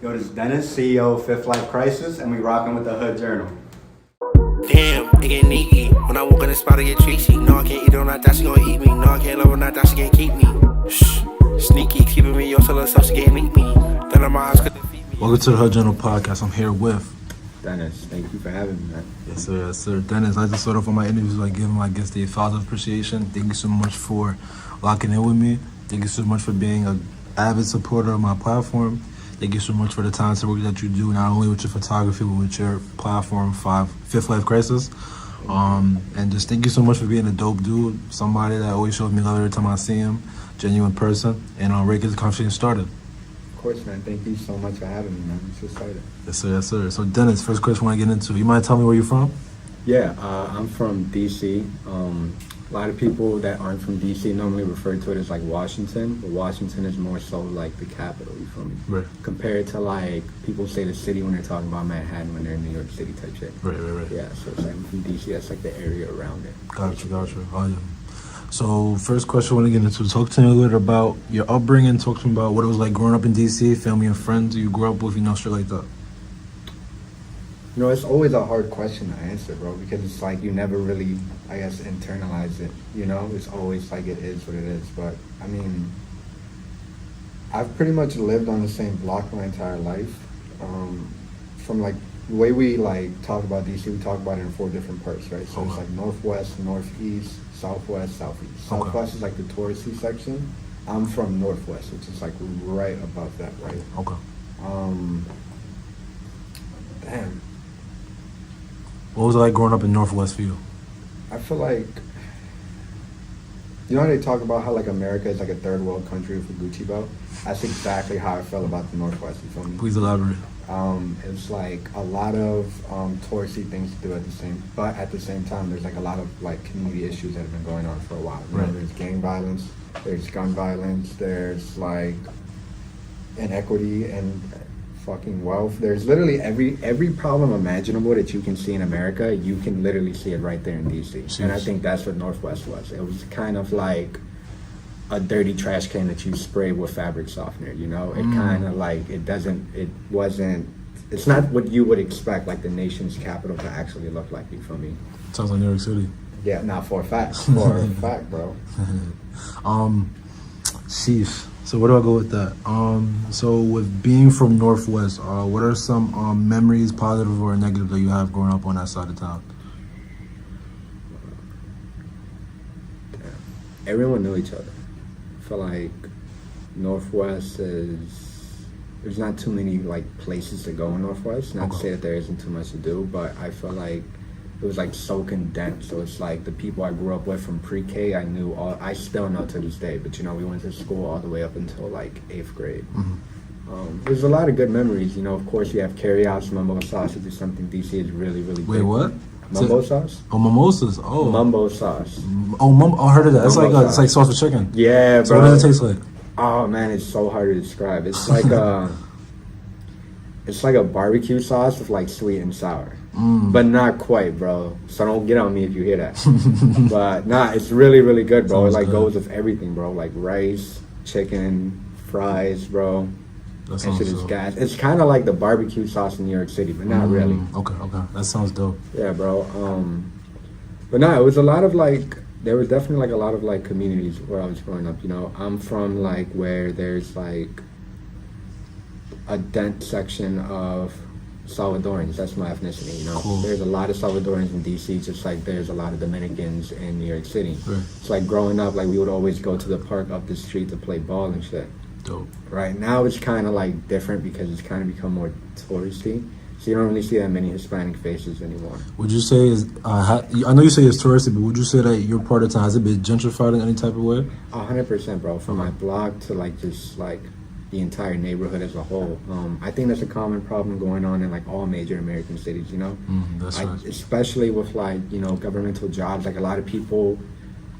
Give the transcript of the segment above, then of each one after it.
Yo, this is Dennis, CEO of Fifth Life Crisis, and we rocking with the Hood Journal. Damn, it get sneaky. When I walk in the spot, I get treachy. No, I can't eat her, not that she gon' eat me. No, I can't love her, not that she can't keep me. Shh, sneaky, keeping me, yo, tell herself she can't meet me. Then my eyes couldn't feed me. Welcome to the Hood Journal podcast. I'm here with Dennis, thank you for having me, man. Yes, sir. Dennis, I like to start off on my interviews by giving my guests the flowers of appreciation. Thank you so much for locking in with me. Thank you so much for being an avid supporter of my platform. Thank you so much for the talented work that you do, not only with your photography, but with your platform, Fifth Life Crisis. And just thank you so much for being a dope dude, somebody that always shows me love every time I see him, genuine person, and ready to get the conversation started. Of course, man. Thank you so much for having me, man. I'm so excited. Yes, sir. So, Dennis, first question I want to get into. You mind telling me where you're from? Yeah, I'm from D.C. A lot of people that aren't from D.C. normally refer to it as like Washington, but Washington is more so like the capital, you feel me? Right. Compared to like people say the city when they're talking about Manhattan when they're in New York City type shit. Right. Yeah, so it's like I'm from D.C. That's like the area around it. Gotcha. Oh, yeah. So, first question I want to get into. Talk to me a little bit about your upbringing. Talk to me about what it was like growing up in D.C., family and friends you grew up with, shit like that. You know, it's always a hard question to answer, bro, because it's like you never really, I guess, internalize it, you know? It's always like it is what it is. But, I mean, I've pretty much lived on the same block my entire life. From, like, the way we, like, talk about D.C., we talk about it in 4 different parts, right? So it's like northwest, northeast, southwest, southeast. Southwest is like the touristy section. I'm from northwest, which is like right above that, right? Okay. Damn. What was it like growing up in Northwest for you? I feel like, you know how they talk about how like America is like a third world country with a Gucci belt? That's exactly how I felt about the Northwest, you feel me? Please elaborate. It's like a lot of touristy things to do at the same time, there's like a lot of like community issues that have been going on for a while. You know, there's gang violence, there's gun violence, there's like inequity and fucking wealth. There's literally every problem imaginable that you can see in America, you can literally see it right there in DC. Jeez. And I think that's what Northwest was. It was kind of like a dirty trash can that you spray with fabric softener, you know? It kind of like, it's not what you would expect like the nation's capital to actually look like, you feel me? Sounds like New York City. Yeah, not for a fact. For a fact, bro. Sheesh. So where do I go with that? So with being from Northwest, what are some memories, positive or negative, that you have growing up on that side of town? Everyone knew each other. I feel like Northwest there's not too many like places to go in Northwest. Not to say that there isn't too much to do, but I feel like it was like so condensed. So it's like the people I grew up with from pre-K, I still know to this day, but you know, we went to school all the way up until like 8th grade. There's a lot of good memories, you know. Of course, you have carryouts, mumbo sauce, which is something DC is really big. Wait, what? Mumbo sauce? Oh, mimosas. Oh. Mumbo sauce. I heard of that. It's like sauce with chicken. Yeah, bro. So what does it taste like? Oh man, it's so hard to describe. It's like it's like a barbecue sauce with like sweet and sour. But not quite, bro. So don't get on me if you hear that. But nah, it's really good, bro. Sounds it like goes with everything, bro. Like rice, chicken, fries, bro. That shit is gas. It's kind of like the barbecue sauce in New York City, but not really. Okay. That sounds dope. Yeah, bro. But nah, it was a lot of like, there was definitely like a lot of like communities where I was growing up, you know. I'm from like where there's like a dense section of Salvadorans. That's my ethnicity, you know. Cool. There's a lot of Salvadorans in DC, just like there's a lot of Dominicans in New York City. Right. It's like growing up, like we would always go to the park up the street to play ball and shit. Dope. Right now it's kind of like different because it's kind of become more touristy. So you don't really see that many Hispanic faces anymore. Would you say I know you say it's touristy, but would you say that your part of town has it been gentrified in any type of way? 100%, bro. From my block to like just like the entire neighborhood as a whole. I think that's a common problem going on in like all major American cities, you know? That's right. Especially with like, you know, governmental jobs. Like a lot of people,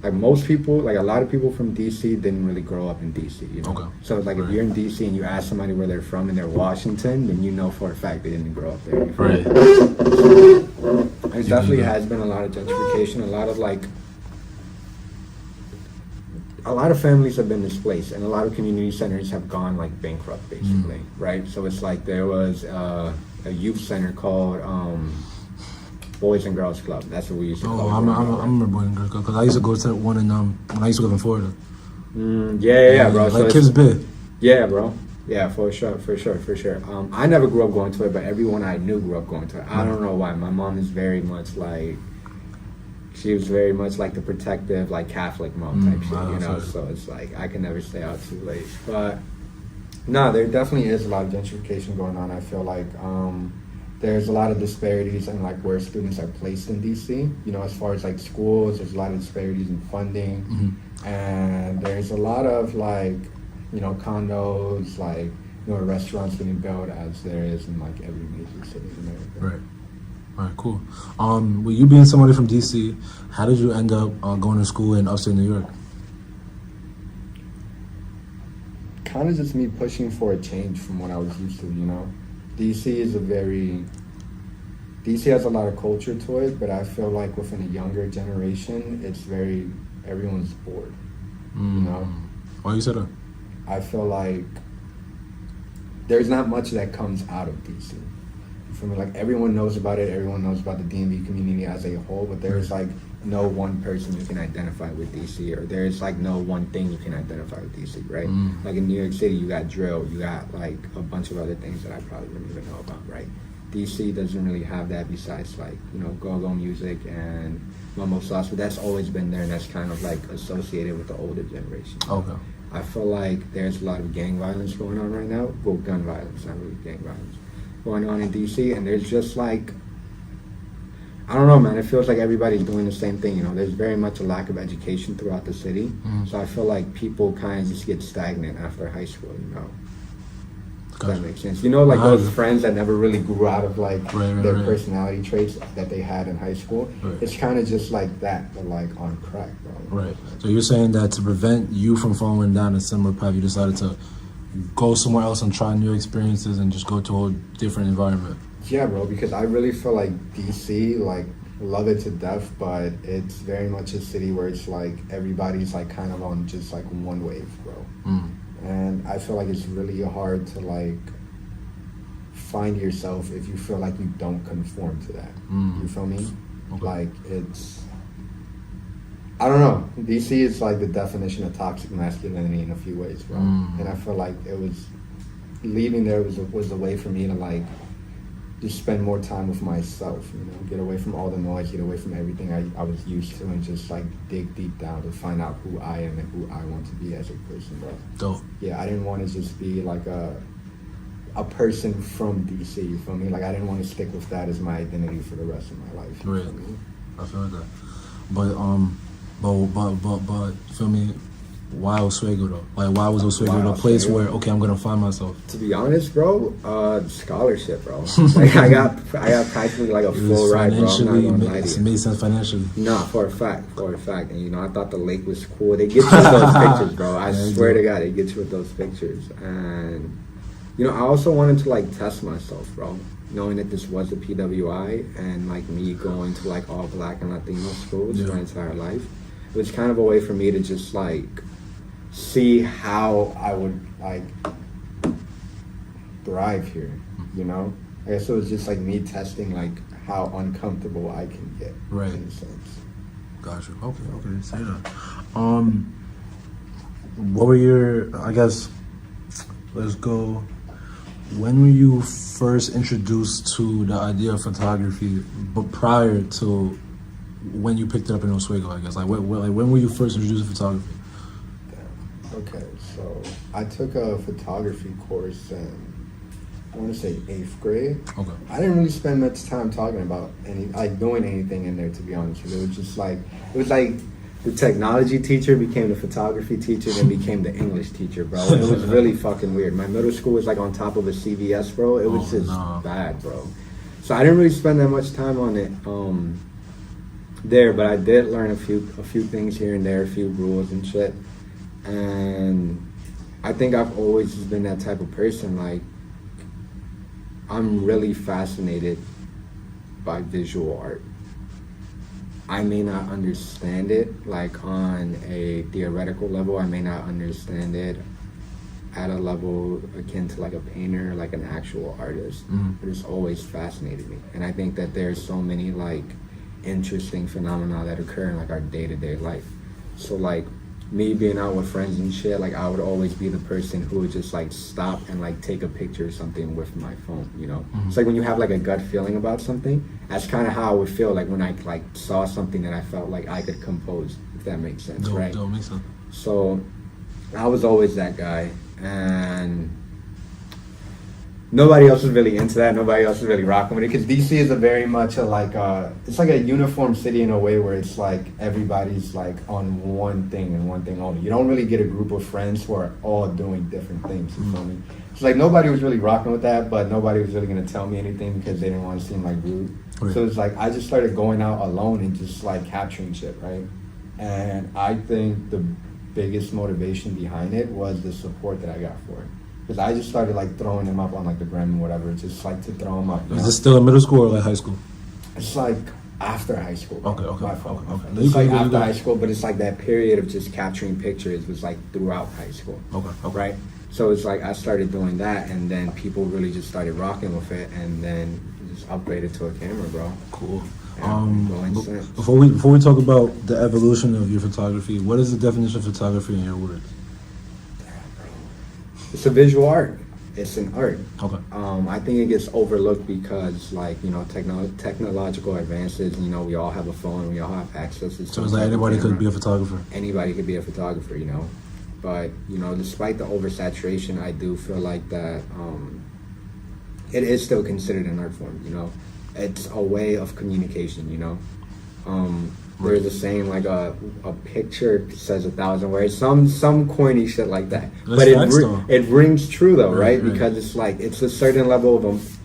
like most people, like a lot of people from DC didn't really grow up in DC, you know? Okay. So like if you're in DC and you ask somebody where they're from and they're Washington, then you know for a fact they didn't grow up there. Right. There definitely has been a lot of gentrification, a lot of like a lot of families have been displaced, and a lot of community centers have gone like bankrupt, basically, right? So it's like there was a youth center called Boys and Girls Club. That's what we used to call it. I remember Boys and Girls Club because I used to go to one in when I used to live in Florida. Yeah, bro. Like Kids Bit. Yeah, bro. Yeah, for sure. I never grew up going to it, but everyone I knew grew up going to it. I don't know why. My mom is very much like, she was very much like the protective, like Catholic mom type shit, you know? So it's like, I can never stay out too late. But no, there definitely is a lot of gentrification going on. I feel like there's a lot of disparities in like where students are placed in DC. You know, as far as like schools, there's a lot of disparities in funding. And there's a lot of like, you know, condos, like, you know, restaurants being built as there is in like every major city in America. Right. All right, cool. With you being somebody from DC, how did you end up going to school in upstate New York? Kind of just me pushing for a change from what I was used to, you know. DC has a lot of culture to it, but I feel like within a younger generation, everyone's bored, you know. Why you said that? I feel like there's not much that comes out of DC. For me, like everyone knows about it, everyone knows about the DMV community as a whole, but there's like no one person you can identify with DC, or there's like no one thing you can identify with DC, right? Like in New York City, you got drill, you got like a bunch of other things that I probably wouldn't even know about, right? DC doesn't really have that besides like, you know, go-go music and Momo Sauce, but that's always been there, and that's kind of like associated with the older generation. Okay. I feel like there's a lot of gang violence going on right now. Well, gun violence, not really gang violence, going on in DC, and there's just like, I don't know, man. It feels like everybody's doing the same thing. You know, there's very much a lack of education throughout the city. So I feel like people kind of just get stagnant after high school. You know, if that makes sense. You know, like those friends that never really grew out of like their personality traits that they had in high school. It's kind of just like that, but like on crack, bro. Right. So you're saying that to prevent you from falling down a similar path, you decided to go somewhere else and try new experiences and just go to a different environment. Yeah, bro, because I really feel like DC, like, love it to death, but it's very much a city where it's like everybody's like kind of on just like one wave, bro. And I feel like it's really hard to like find yourself if you feel like you don't conform to that. You feel me? Okay. Like it's, I don't know. DC is like the definition of toxic masculinity in a few ways, bro. And I feel like it was, leaving there was a way for me to like just spend more time with myself, you know, get away from all the noise, get away from everything I was used to, and just like dig deep down to find out who I am and who I want to be as a person, bro. Dope. Yeah, I didn't want to just be like a person from DC, you feel me? Like I didn't want to stick with that as my identity for the rest of my life. Right. I feel that. But feel me, why Oswego though? Like why was Oswego the place where I'm gonna find myself? To be honest, bro, scholarship, bro. Like I got practically like a full ride, bro. I'm not gonna lie to you. It made sense financially. Nah, for a fact. And you know, I thought the lake was cool. They get you with those pictures, bro. I swear to God, they get you with those pictures. And you know, I also wanted to like test myself, bro. Knowing that this was a PWI and like me going to like all black and Latino schools my entire life, it was kind of a way for me to just like see how I would like thrive here, you know? I guess it was just like me testing like how uncomfortable I can get, right? In a sense. Gotcha. Okay. Say that. What were your? I guess. Let's go. When were you first introduced to the idea of photography? But prior to when you picked it up in Oswego, I guess. Like when were you first introduced to photography? Okay, so I took a photography course in, I want to say 8th grade. Okay. I didn't really spend much time talking about doing anything in there, to be honest with you. It was like the technology teacher became the photography teacher, then became the English teacher, bro. It was really fucking weird. My middle school was like on top of a CVS, bro. It was bad, bro. So I didn't really spend that much time on it there, but I did learn a few things here and there, a few rules and shit. And I think I've always just been that type of person. Like, I'm really fascinated by visual art. I may not understand it like on a theoretical level. I may not understand it at a level akin to like a painter, like an actual artist. But it's always fascinated me. And I think that there's so many like interesting phenomena that occur in like our day-to-day life. So like me being out with friends and shit, like I would always be the person who would just like stop and like take a picture of something with my phone, you know? It's like when you have like a gut feeling about something, that's kind of how I would feel like when I like saw something that I felt like I could compose, if that makes sense, right? Don't make sense. So I was always that guy, and nobody else was really into that. Nobody else was really rocking with it, because DC is a very much a like it's like a uniform city in a way where it's like everybody's like on one thing and one thing only. You don't really get a group of friends who are all doing different things. You feel me? It's like nobody was really rocking with that, but nobody was really gonna tell me anything because they didn't want to seem like rude. Right. So it's like I just started going out alone and just like capturing shit, right? And I think the biggest motivation behind it was the support that I got for it. Because I just started like throwing them up on like the gram and whatever, just like to throw them up. Is this still in middle school or like high school? It's like after high school. Okay. It's like after high school, but it's like that period of just capturing pictures was like throughout high school. Okay. Right? So it's like I started doing that, and then people really just started rocking with it, and then just upgraded to a camera, bro. Cool. Yeah, before we talk about the evolution of your photography, what is the definition of photography in your words? It's a visual art. It's an art. Okay. I think it gets overlooked because, like, you know, technological advances. You know, we all have a phone. We all have access to. So it's like anybody could be a photographer. Anybody could be a photographer, you know. But you know, despite the oversaturation, I do feel like that it is still considered an art form. You know, it's a way of communication. You know. There's a saying like a picture says 1,000 words, some corny shit like that. That's but it rings true though, right? Right? Because it's like it's a certain level of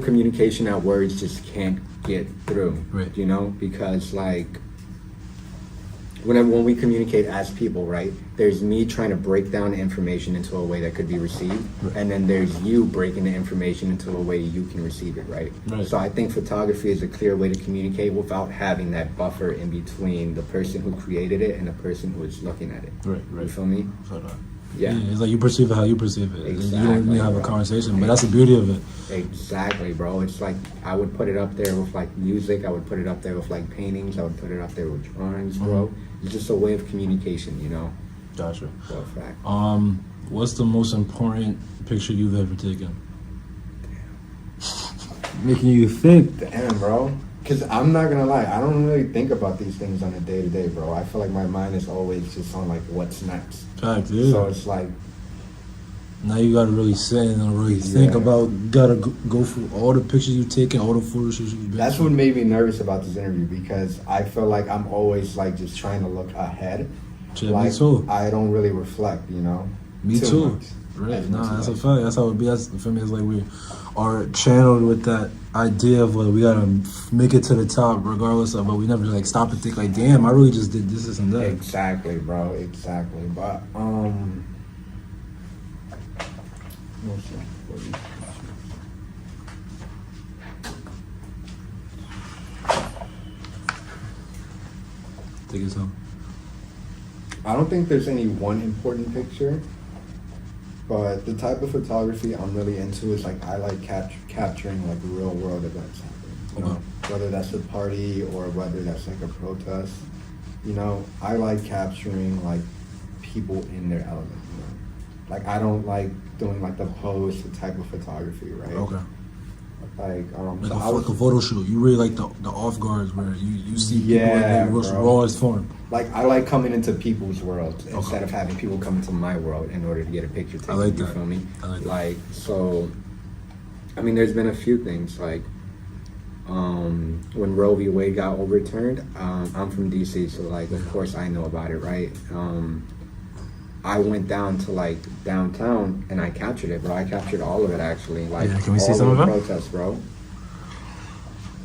communication that words just can't get through. Right. You know, because like when we communicate as people, right? There's me trying to break down information into a way that could be received, right. And then there's you breaking the information into a way you can receive it, right? So I think photography is a clear way to communicate without having that buffer in between the person who created it and the person who is looking at it. Right. You feel me? Yeah, it's like you perceive it how you perceive it. Exactly, you don't need to have a conversation, but that's the beauty of it. Exactly, bro. It's like I would put it up there with like music. I would put it up there with like paintings. I would put it up there with drawings, bro. It's just a way of communication, you know. Gotcha. For a fact. What's the most important picture you've ever taken? Making you think. Damn, bro. Because I'm not going to lie, I don't really think about these things on a day-to-day, bro. I feel like my mind is always just on, like, what's next. Fact, yeah. So it's like... Now you got to really sit and really think about, got to go through all the pictures you've taken, all the photo shoots you've been That's what made me nervous about this interview, because I feel like I'm always, like, just trying to look ahead. Yeah, like, me too. I don't really reflect, you know? Me too. Right. No, that's a fact. That's how it be. That's, for me, it's like we are channeled with that idea of like we gotta make it to the top regardless of, but we never like stop and think like, damn, I really just did this and that. Exactly, bro. Exactly. But Take it home. I don't think there's any one important picture. But the type of photography I'm really into is like I like capturing like real world events happening. You know, whether that's a party or whether that's like a protest. You know, I like capturing like people in their element. You know, like I don't like doing like the pose type of photography, right? Okay. Like like a photo shoot. You really like the off guards where you see people in their rawest form. Like I like coming into people's worlds instead of having people come into my world in order to get a picture taken. I like that. You feel me? I like that. Like so. I mean, there's been a few things like when Roe v. Wade got overturned. I'm from DC, so like of course I know about it, right? I went down to like downtown and I captured it, bro. I captured all of it actually. Like, can we see some of it? Protests, bro.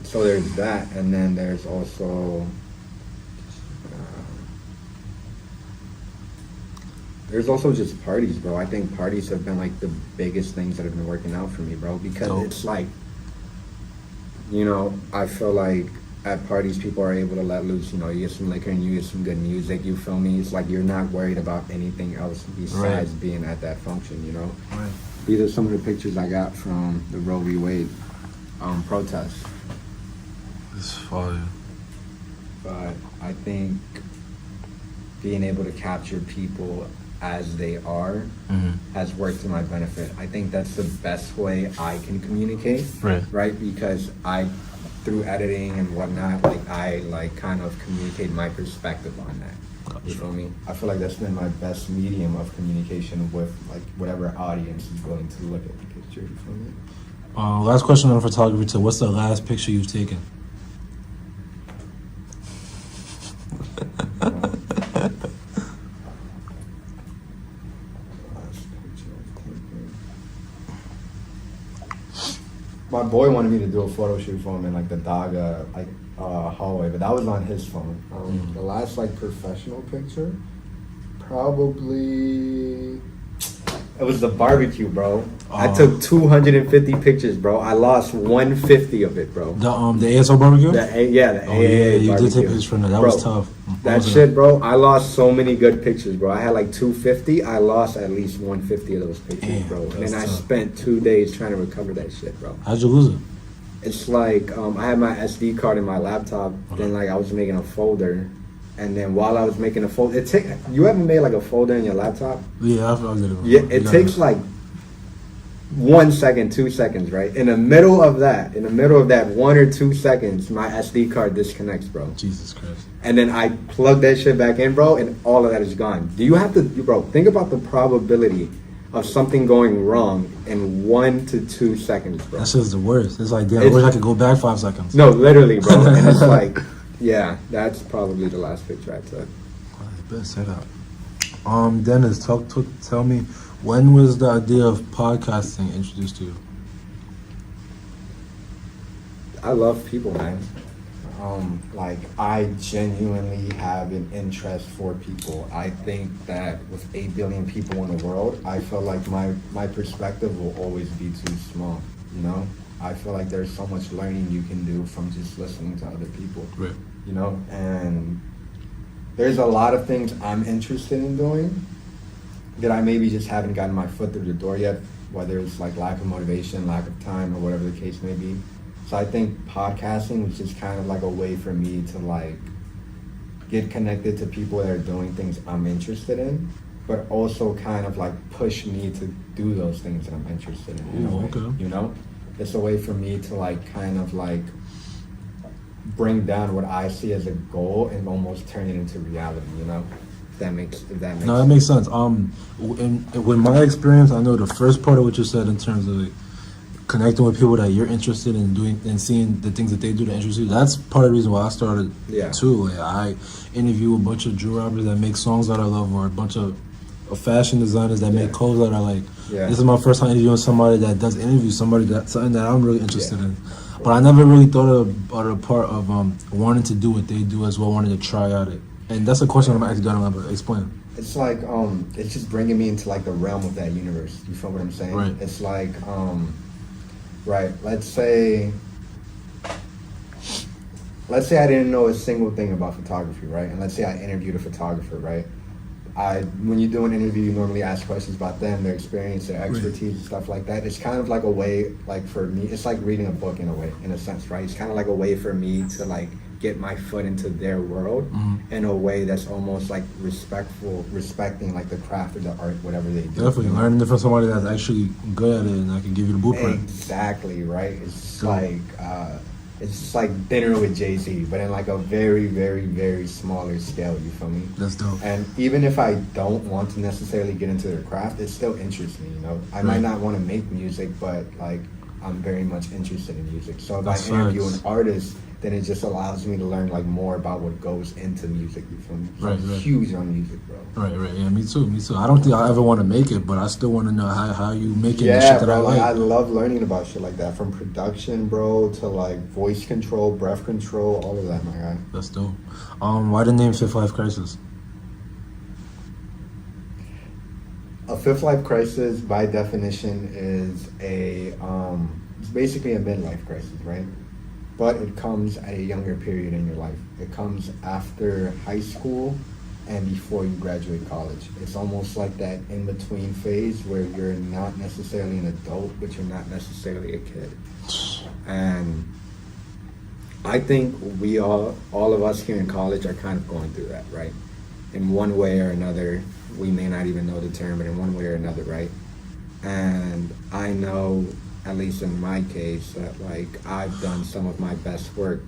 So there's that, and then there's also just parties, bro. I think parties have been like the biggest things that have been working out for me, bro. Because it's like, you know, I feel like at parties, people are able to let loose. You know, you get some liquor and you get some good music. You feel me? It's like you're not worried about anything else besides being at that function. You know. Right. These are some of the pictures I got from the Roe v. Wade protest. It's fire. But I think being able to capture people as they are has worked to my benefit. I think that's the best way I can communicate. Right? Because through editing and whatnot, I kind of communicate my perspective on that. You feel me? I feel like that's been my best medium of communication with like whatever audience is willing to look at the picture. You feel me? Last question on photography too. What's the last picture you've taken? My boy wanted me to do a photo shoot for him in like the dog hallway, but that was on his phone. The last like professional picture, probably it was the barbecue, bro. I took 250 pictures, bro. I lost 150 of it, bro. The ASO barbecue? The AA you barbecue. did take pictures from that. That was tough. That shit, bro. I lost so many good pictures, bro. I had like 250. I lost at least 150 of those pictures, bro. And then I spent 2 days trying to recover that shit, bro. How'd you lose it? It's like I had my SD card in my laptop. Then like I was making a folder, and then while I was making a folder, you ever made like a folder in your laptop? Yeah, I did it. Yeah, it takes like 1 second, 2 seconds, right? In the middle of that 1 or 2 seconds, my SD card disconnects, bro. Jesus Christ. And then I plug that shit back in, bro, and all of that is gone. Do you have to, bro, think about the probability of something going wrong in 1 to 2 seconds, bro. That shit's the worst. It's like, damn, I wish I could go back 5 seconds. No, literally, bro. And it's like, yeah, that's probably the last picture I took. Best setup. Dennis, tell me, when was the idea of podcasting introduced to you? I love people, man. Like, I genuinely have an interest for people. I think that with 8 billion people in the world, I feel like my perspective will always be too small, you know? I feel like there's so much learning you can do from just listening to other people, right? You know? And there's a lot of things I'm interested in doing that I maybe just haven't gotten my foot through the door yet, whether it's like lack of motivation, lack of time, or whatever the case may be. So I think podcasting was just kind of like a way for me to like get connected to people that are doing things I'm interested in, but also kind of like push me to do those things that I'm interested in. Ooh, okay. You know? It's a way for me to like kind of like bring down what I see as a goal and almost turn it into reality, you know? If that makes No, that makes sense. With my experience, I know the first part of what you said in terms of like, connecting with people that you're interested in doing and seeing the things that they do to interest you. That's part of the reason why I started too. Like, I interview a bunch of drill rappers that make songs that I love, or a bunch of fashion designers that make clothes that I like. This is my first time interviewing somebody that does interview somebody something that I'm really interested in. But I never really thought about a part of wanting to do what they do as well, wanting to try out it. And that's a question I'm actually going to explain. It's like it's just bringing me into like the realm of that universe. You feel what I'm saying? Right. It's like right, let's say I didn't know a single thing about photography, right? And let's say I interviewed a photographer, right? When you do an interview, you normally ask questions about them, their experience, their expertise, and stuff like that. It's kind of like a way, like for me, it's like reading a book in a way, in a sense, right? It's kind of like a way for me to like get my foot into their world in a way that's almost like respecting like the craft or the art, whatever they do. Definitely, learning from somebody that's actually good at it and I can give you the blueprint. Exactly, right? It's like it's just like dinner with Jay-Z, but in like a very, very, very smaller scale, you feel me? That's dope. And even if I don't want to necessarily get into their craft, it still interests me, you know? I might not want to make music, but like I'm very much interested in music. So if I interview an artist, then it just allows me to learn like more about what goes into music, you feel me? So I'm huge on music, bro. Right, yeah, me too. I don't think I'll ever want to make it, but I still want to know how you make it. Yeah, the shit that bro, I like. I love learning about shit like that, from production, bro, to like voice control, breath control, all of that, my guy. That's dope. Why the name Fifth Life Crisis? A fifth life crisis, by definition, is it's basically a midlife crisis, right? but it comes at a younger period in your life. It comes after high school and before you graduate college. It's almost like that in-between phase where you're not necessarily an adult, but you're not necessarily a kid. And I think all of us here in college are kind of going through that, right? In one way or another, we may not even know the term, but in one way or another, right? And I know, at least in my case, that like I've done some of my best work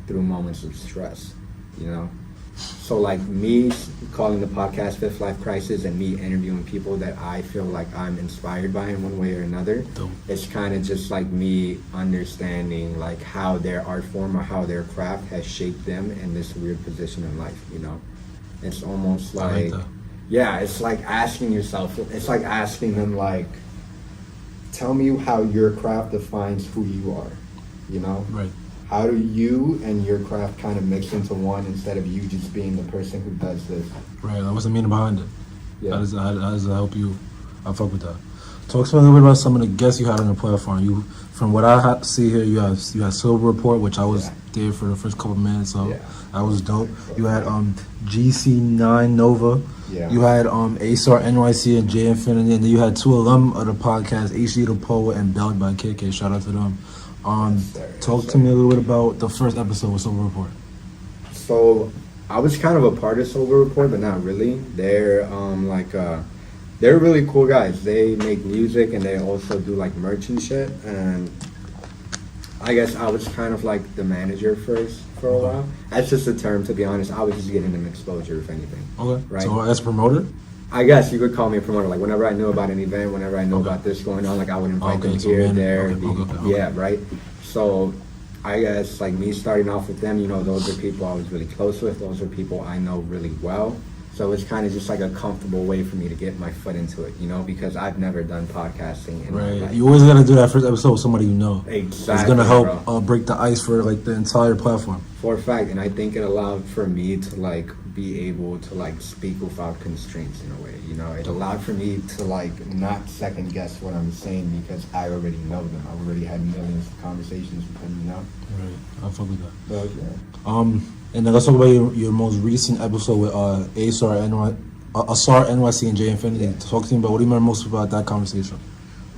through moments of stress, you know? So like me calling the podcast Fifth Life Crisis and me interviewing people that I feel like I'm inspired by in one way or another, it's kind of just like me understanding like how their art form or how their craft has shaped them in this weird position in life, you know? It's almost like, yeah, it's like asking yourself, it's like asking them like, tell me how your craft defines who you are, you know? Right. How do you and your craft kind of mix into one instead of you just being the person who does this? Right. What's the meaning behind it? Yeah. How does it help you? I fuck with that. Talk to me a little bit about some of the guests you had on the platform. From what I see here, you had Silver Report, which I was there for the first couple minutes, so that was dope. You had GC9 Nova. Yeah. You had ASAR NYC and J Infinity, and then you had two alum of the podcast, HD the Poet and Belled by KK. Shout out to them. Talk to me a little bit about the first episode with Silver Report. So I was kind of a part of Silver Report, but not really. They're they're really cool guys. They make music and they also do like merch and shit. And I guess I was kind of like the manager first for a while. That's just a term, to be honest. I was just getting them exposure, if anything. Okay. Right. So as a promoter? I guess you could call me a promoter. Like whenever I knew about an event, whenever I know about this going on, like I would invite them here, there. Yeah, right. So I guess like me starting off with them, you know, those are people I was really close with. Those are people I know really well. So it's kind of just like a comfortable way for me to get my foot into it, you know, because I've never done podcasting. Right. You always got to do that first episode with somebody you know. Exactly. It's going to help break the ice for like the entire platform. For a fact. And I think it allowed for me to like be able to like speak without constraints in a way, you know. It allowed for me to like not second guess what I'm saying because I already know them. I already had millions of conversations with them, you know. Right. I'll fuck with that. But, yeah. And then let's talk about your most recent episode with ASAR NYC and J Infinity. Yeah. Talk to me about what do you remember most about that conversation?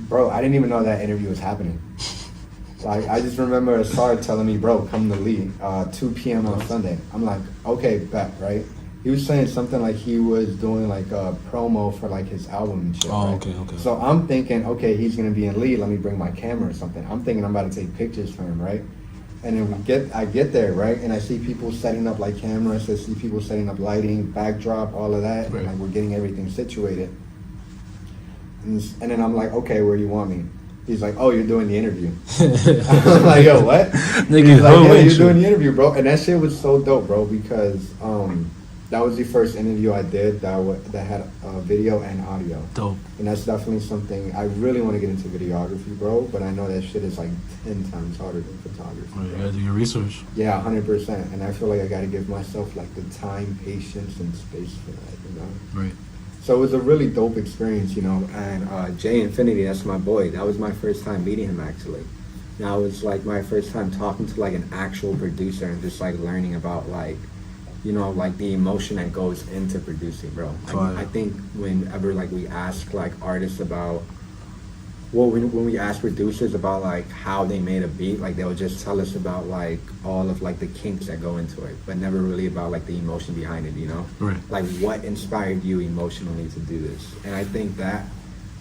Bro, I didn't even know that interview was happening. Like, I just remember Asar telling me, bro, come to Lee, 2 p.m. on Sunday. I'm like, okay, bet, right? He was saying something like he was doing like a promo for like his album and shit. Oh, right? okay. So I'm thinking, okay, he's gonna be in Lee. Let me bring my camera or something. I'm thinking I'm about to take pictures for him, right? And then I get there, right? And I see people setting up like cameras. I see people setting up lighting, backdrop, all of that. Right. And like we're getting everything situated. And then I'm like, okay, where do you want me? He's like, oh, you're doing the interview. I'm like, yo, what? He's like, yeah, you're doing the interview, bro. And that shit was so dope, bro, because that was the first interview I did that had video and audio. Dope. And that's definitely something, I really want to get into videography, bro, but I know that shit is like 10 times harder than photography. Right, you gotta do your research. Yeah, 100%. And I feel like I got to give myself like the time, patience, and space for that, you know? Right. So it was a really dope experience, you know, and J Infinity, that's my boy. That was my first time meeting him, actually. That was like my first time talking to like an actual producer and just like learning about like, you know, like the emotion that goes into producing, bro. I think whenever like we ask like artists about, well, when we ask producers about like how they made a beat, like they'll just tell us about like all of like the kinks that go into it, but never really about like the emotion behind it, you know? Right. Like what inspired you emotionally to do this? And I think that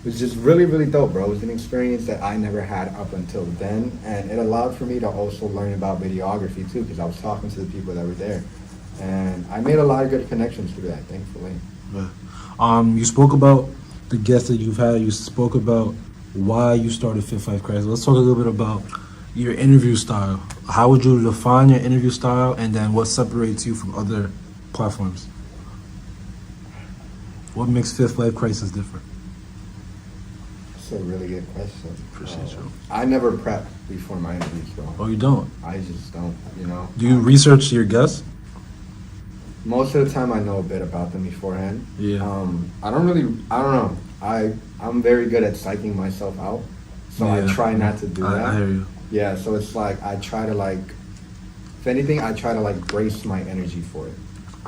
was just really, really dope, bro. It was an experience that I never had up until then, and it allowed for me to also learn about videography too, because I was talking to the people that were there. And I made a lot of good connections through that, thankfully. Yeah. You spoke about the guests that you've had. You spoke about why you started Fifth Life Crisis. Let's talk a little bit about your interview style. How would you define your interview style, and then what separates you from other platforms? What makes Fifth Life Crisis different? That's a really good question. Appreciate you. I never prep before my interviews, bro. Oh, you don't? I just don't, you know? Do you research your guests? Most of the time I know a bit about them beforehand. Yeah. I don't know. I'm very good at psyching myself out. So I try not to do that. I hear you. Yeah, so it's like I try to like If anything, I try to like brace my energy for it.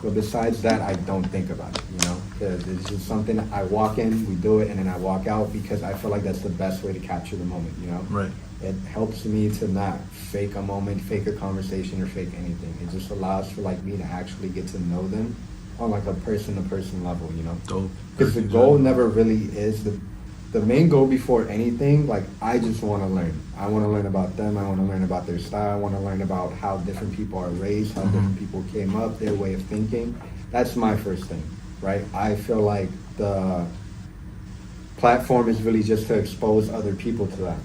But besides that, I don't think about it, you know, because it's just something I walk in, we do it, and then I walk out because I feel like that's the best way to capture the moment, you know? Right. It helps me to not fake a moment, fake a conversation, or fake anything. It just allows for like me to actually get to know them on like a person-to-person level, you know? Dope. Because the goal never really is the main goal before anything. Like, I just want to learn. I want to learn about them. I want to learn about their style. I want to learn about how different people are raised, how different people came up, their way of thinking. That's my first thing, right? I feel like the platform is really just to expose other people to that.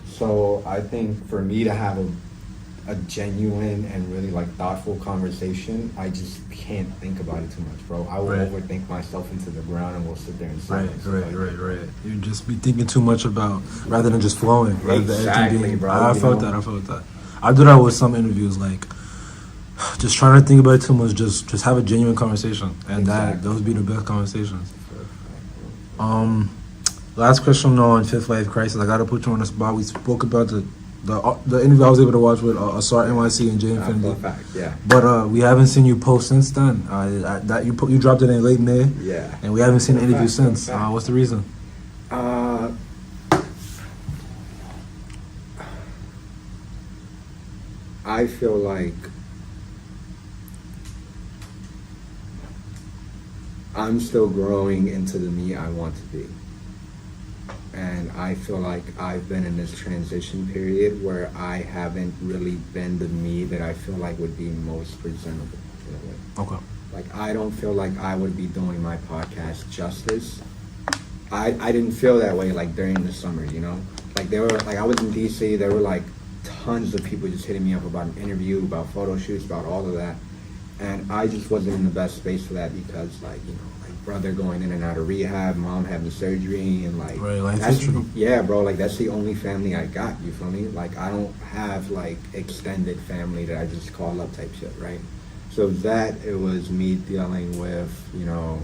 So I think for me to have a genuine and really like thoughtful conversation, I just can't think about it too much, bro. I will overthink myself into the ground and we'll sit there and silence. Right. You just be thinking too much about rather than just flowing. Exactly, bro. I felt that. I do that with some interviews, like just trying to think about it too much. Just have a genuine conversation, and those be the best conversations. Last question on Fifth Life Crisis. I gotta put you on the spot. We spoke about the interview I was able to watch with Asar NYC and Jay Infinity. Yeah. But we haven't seen you post since then. That you dropped it in late May. Yeah. And we haven't seen an interview since. What's the reason? I feel like I'm still growing into the me I want to be. And I feel like I've been in this transition period where I haven't really been the me that I feel like would be most presentable in a way. Okay. Like, I don't feel like I would be doing my podcast justice. I didn't feel that way like during the summer, you know? Like, there were, like, I was in DC, there were like tons of people just hitting me up about an interview, about photo shoots, about all of that. And I just wasn't in the best space for that because, like, you know, like, brother going in and out of rehab, mom having surgery, and like, yeah, bro, like, that's the only family I got, you feel me? Like, I don't have like extended family that I just call up type shit, right? So that, it was me dealing with, you know,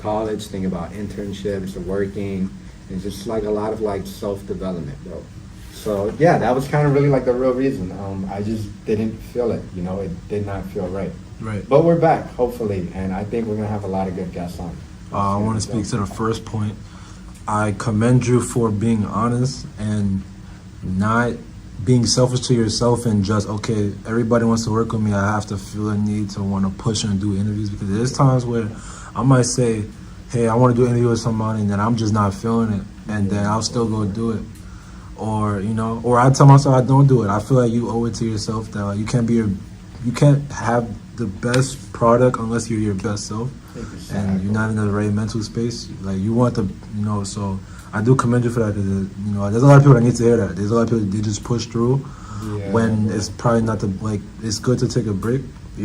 college, thinking about internships, working, and just like a lot of like self-development, bro. So yeah, that was kind of really like the real reason. I just didn't feel it, you know, it did not feel right. Right. But we're back, hopefully, and I think we're gonna have a lot of good guests on. I want to speak to the first point. I commend you for being honest and not being selfish to yourself and just, okay, everybody wants to work with me, I have to feel a need to want to push and do interviews, because there's times where I might say, hey, I want to do an interview with somebody, and then I'm just not feeling it, and then I'll still go do it. Or, you know, or I tell myself I don't do it. I feel like you owe it to yourself that like, you can't have the best product unless you're your best self. Exactly. And you're not in the right mental space. Like, you want the, you know, so I do commend you for that. You know, there's a lot of people that need to hear that. There's a lot of people that just push through when it's probably not the, like, it's good to take a break.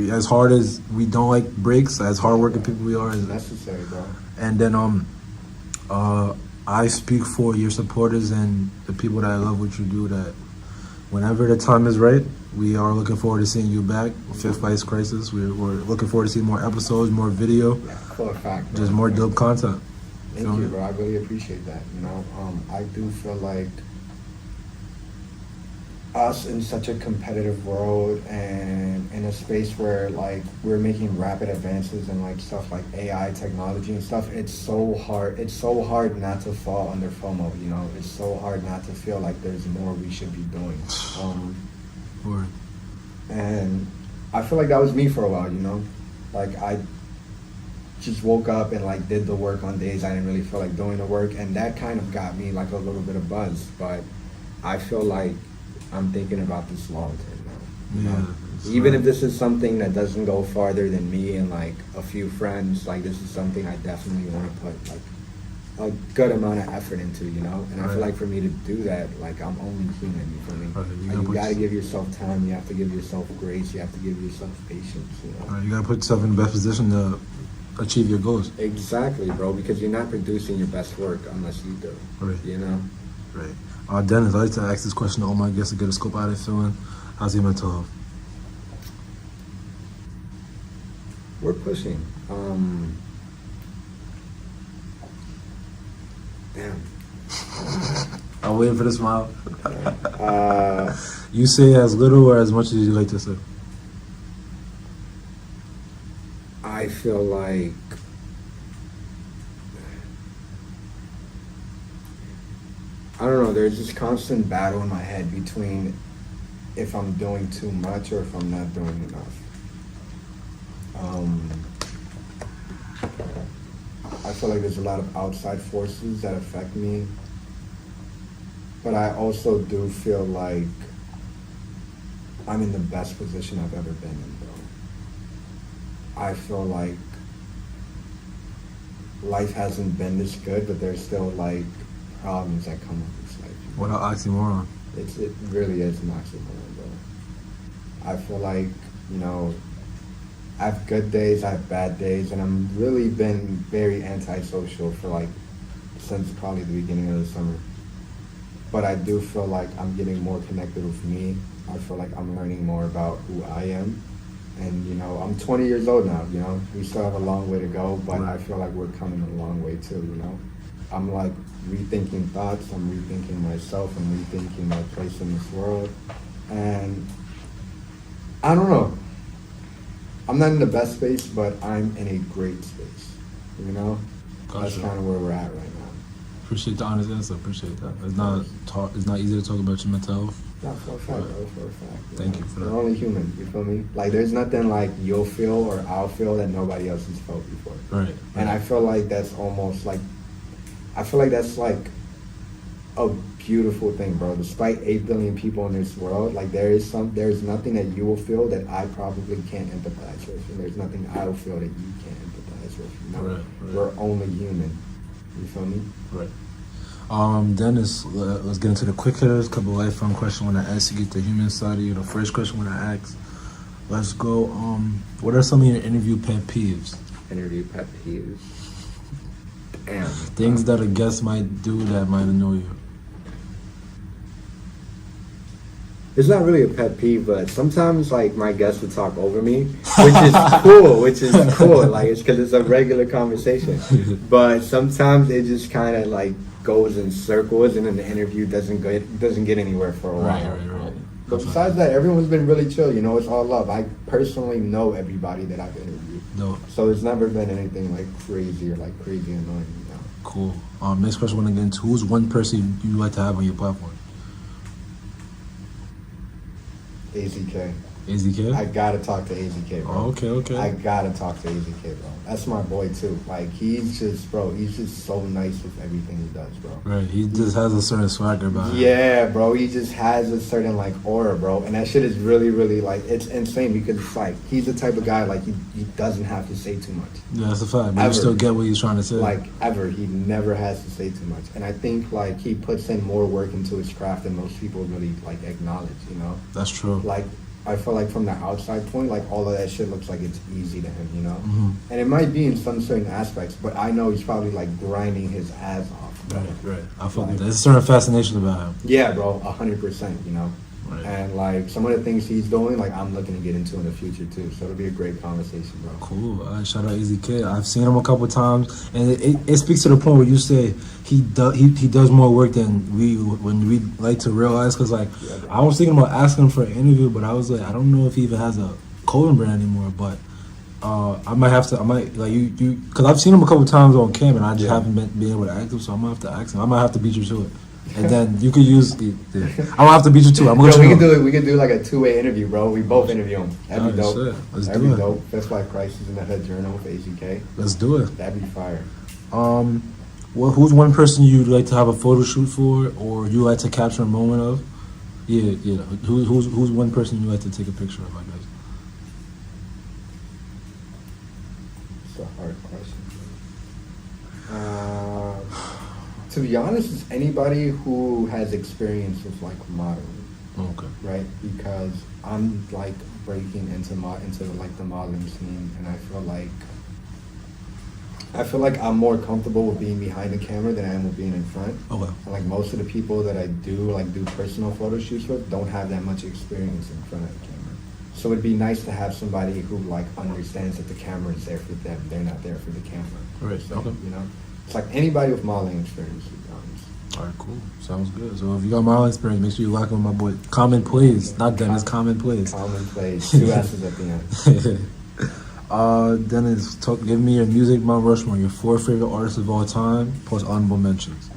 As hard as we don't like breaks, as hardworking people we are, it's necessary, bro. And then I speak for your supporters and the people that I love what you do, that whenever the time is right, we are looking forward to seeing you back. Fifth Life Crisis. We're looking forward to seeing more episodes, more video, for a fact, bro. Just more dope content. Thank you, bro. I really appreciate that. You know, I do feel like us in such a competitive world and in a space where like we're making rapid advances in like stuff like AI technology and stuff, it's so hard not to fall under FOMO, you know. It's so hard not to feel like there's more we should be doing. And I feel like that was me for a while, you know. Like, I just woke up and like did the work on days I didn't really feel like doing the work, and that kind of got me like a little bit of buzz. But I feel like I'm thinking about this long term now. You know? Even if this is something that doesn't go farther than me and like a few friends, like this is something I definitely want to put like a good amount of effort into, you know. And I feel like for me to do that, like, I'm only human, you feel me? Like, you gotta give yourself time, you have to give yourself grace, you have to give yourself patience, you know. You gotta put yourself in the best position to achieve your goals. Exactly, bro, because you're not producing your best work unless you do, you know? Right. Dennis, I like to ask this question to all my guests to get a scope out of feeling. How's your mental health? We're pushing. Damn. I'm waiting for the smile. Uh, You say as little or as much as you like to say. I feel like I don't know, there's this constant battle in my head between if I'm doing too much or if I'm not doing enough. I feel like there's a lot of outside forces that affect me, but I also do feel like I'm in the best position I've ever been in, bro. I feel like life hasn't been this good, but there's still like problems that come with this life. What an oxymoron. It really is an oxymoron, bro. I feel like, I have good days, I have bad days, and I'm really been very antisocial for like since probably the beginning of the summer. But I do feel like I'm getting more connected with me. I feel like I'm learning more about who I am. And, I'm 20 years old now, We still have a long way to go, but I feel like we're coming a long way too, I'm like rethinking thoughts, I'm rethinking myself, I'm rethinking my place in this world. And I don't know. I'm not in the best space, but I'm in a great space, Gotcha. That's kind of where we're at right now. Appreciate the honest answer. Appreciate that. It's not easy to talk about your mental health. Not for a fact, bro, for a fact. Thank you for that. We're only human, you feel me? Like, there's nothing like you'll feel or I'll feel that nobody else has felt before. Right. And I feel like that's almost like, a beautiful thing, bro. Despite 8 billion people in this world, like there's nothing that you will feel that I probably can't empathize with, and there's nothing I'll feel that you can't empathize with. Right. We're only human. You feel me? Right. Dennis, let's get into the quick hitters. Couple lifelong questions when I ask you, get the human side of you. The first question when I ask, let's go. What are some of your interview pet peeves? Interview pet peeves. Damn. Things that a guest might do that might annoy you. It's not really a pet peeve, but sometimes like my guests would talk over me, which is cool. Like it's because it's a regular conversation. But sometimes it just kind of like goes in circles, and then the interview doesn't get anywhere for a while. Right. But besides that, everyone's been really chill. It's all love. I personally know everybody that I've interviewed, so it's never been anything like crazy or like crazy annoying. Cool. Next question I want to get into: who's one person you like to have on your platform? AZK. AZK? I gotta talk to AZK, bro. Oh, okay. I gotta talk to AZK, bro. That's my boy too. Like he's just so nice with everything he does, bro. Right. He just has a certain swagger about him. Yeah, bro. He just has a certain like aura, bro. And that shit is really, really like it's insane because it's like he's the type of guy like he doesn't have to say too much. Yeah, that's a fact. But you still get what he's trying to say. Like ever, he never has to say too much. And I think like he puts in more work into his craft than most people really like acknowledge. That's true. Like I feel like from the outside point, like all of that shit looks like it's easy to him, Mm-hmm. And it might be in some certain aspects, but I know he's probably like grinding his ass off. Bro. Right. I fuck with that. There's a certain fascination about him. Yeah, bro, 100%, Right. And like some of the things he's doing, like I'm looking to get into in the future too. So it'll be a great conversation, bro. Cool. All right, shout out AZK. I've seen him a couple times, and it speaks to the point where you say he does more work than we like to realize. Cause like I was thinking about asking him for an interview, but I was like, I don't know if he even has a clothing brand anymore. But I might like you because I've seen him a couple times on cam, and I just haven't been able to ask him. So I might have to ask him. I might have to beat you to it. And then you could use I don't have to beat you too. I'm gonna we could do like a 2-way interview, bro. We both interview him. That'd be dope. Let's That'd do be it. dope. That's why Christ is in the Hood Journal with AZK. Let's do it. That'd be fire. Well, who's one person you'd like to have a photo shoot for, or you like to capture a moment of? Yeah. Who's one person you like to take a picture of? I guess. It's a hard question. To be honest, it's anybody who has experience with like modeling. Okay. Right? Because I'm like breaking into like the modeling scene, and I feel like I'm more comfortable with being behind the camera than I am with being in front. Okay. And like most of the people that I do personal photo shoots with don't have that much experience in front of the camera. So it'd be nice to have somebody who like understands that the camera is there for them. They're not there for the camera. Right. So, Okay. It's like anybody with modeling experience, to be honest. All right, cool. Sounds good. So if you got my experience, make sure you lock in with my boy. Common Plays, not Dennis. Common Plays. Common Plays. 2 S's at the end. Dennis, give me your music Mount Rushmore, your 4 favorite artists of all time, plus honorable mentions.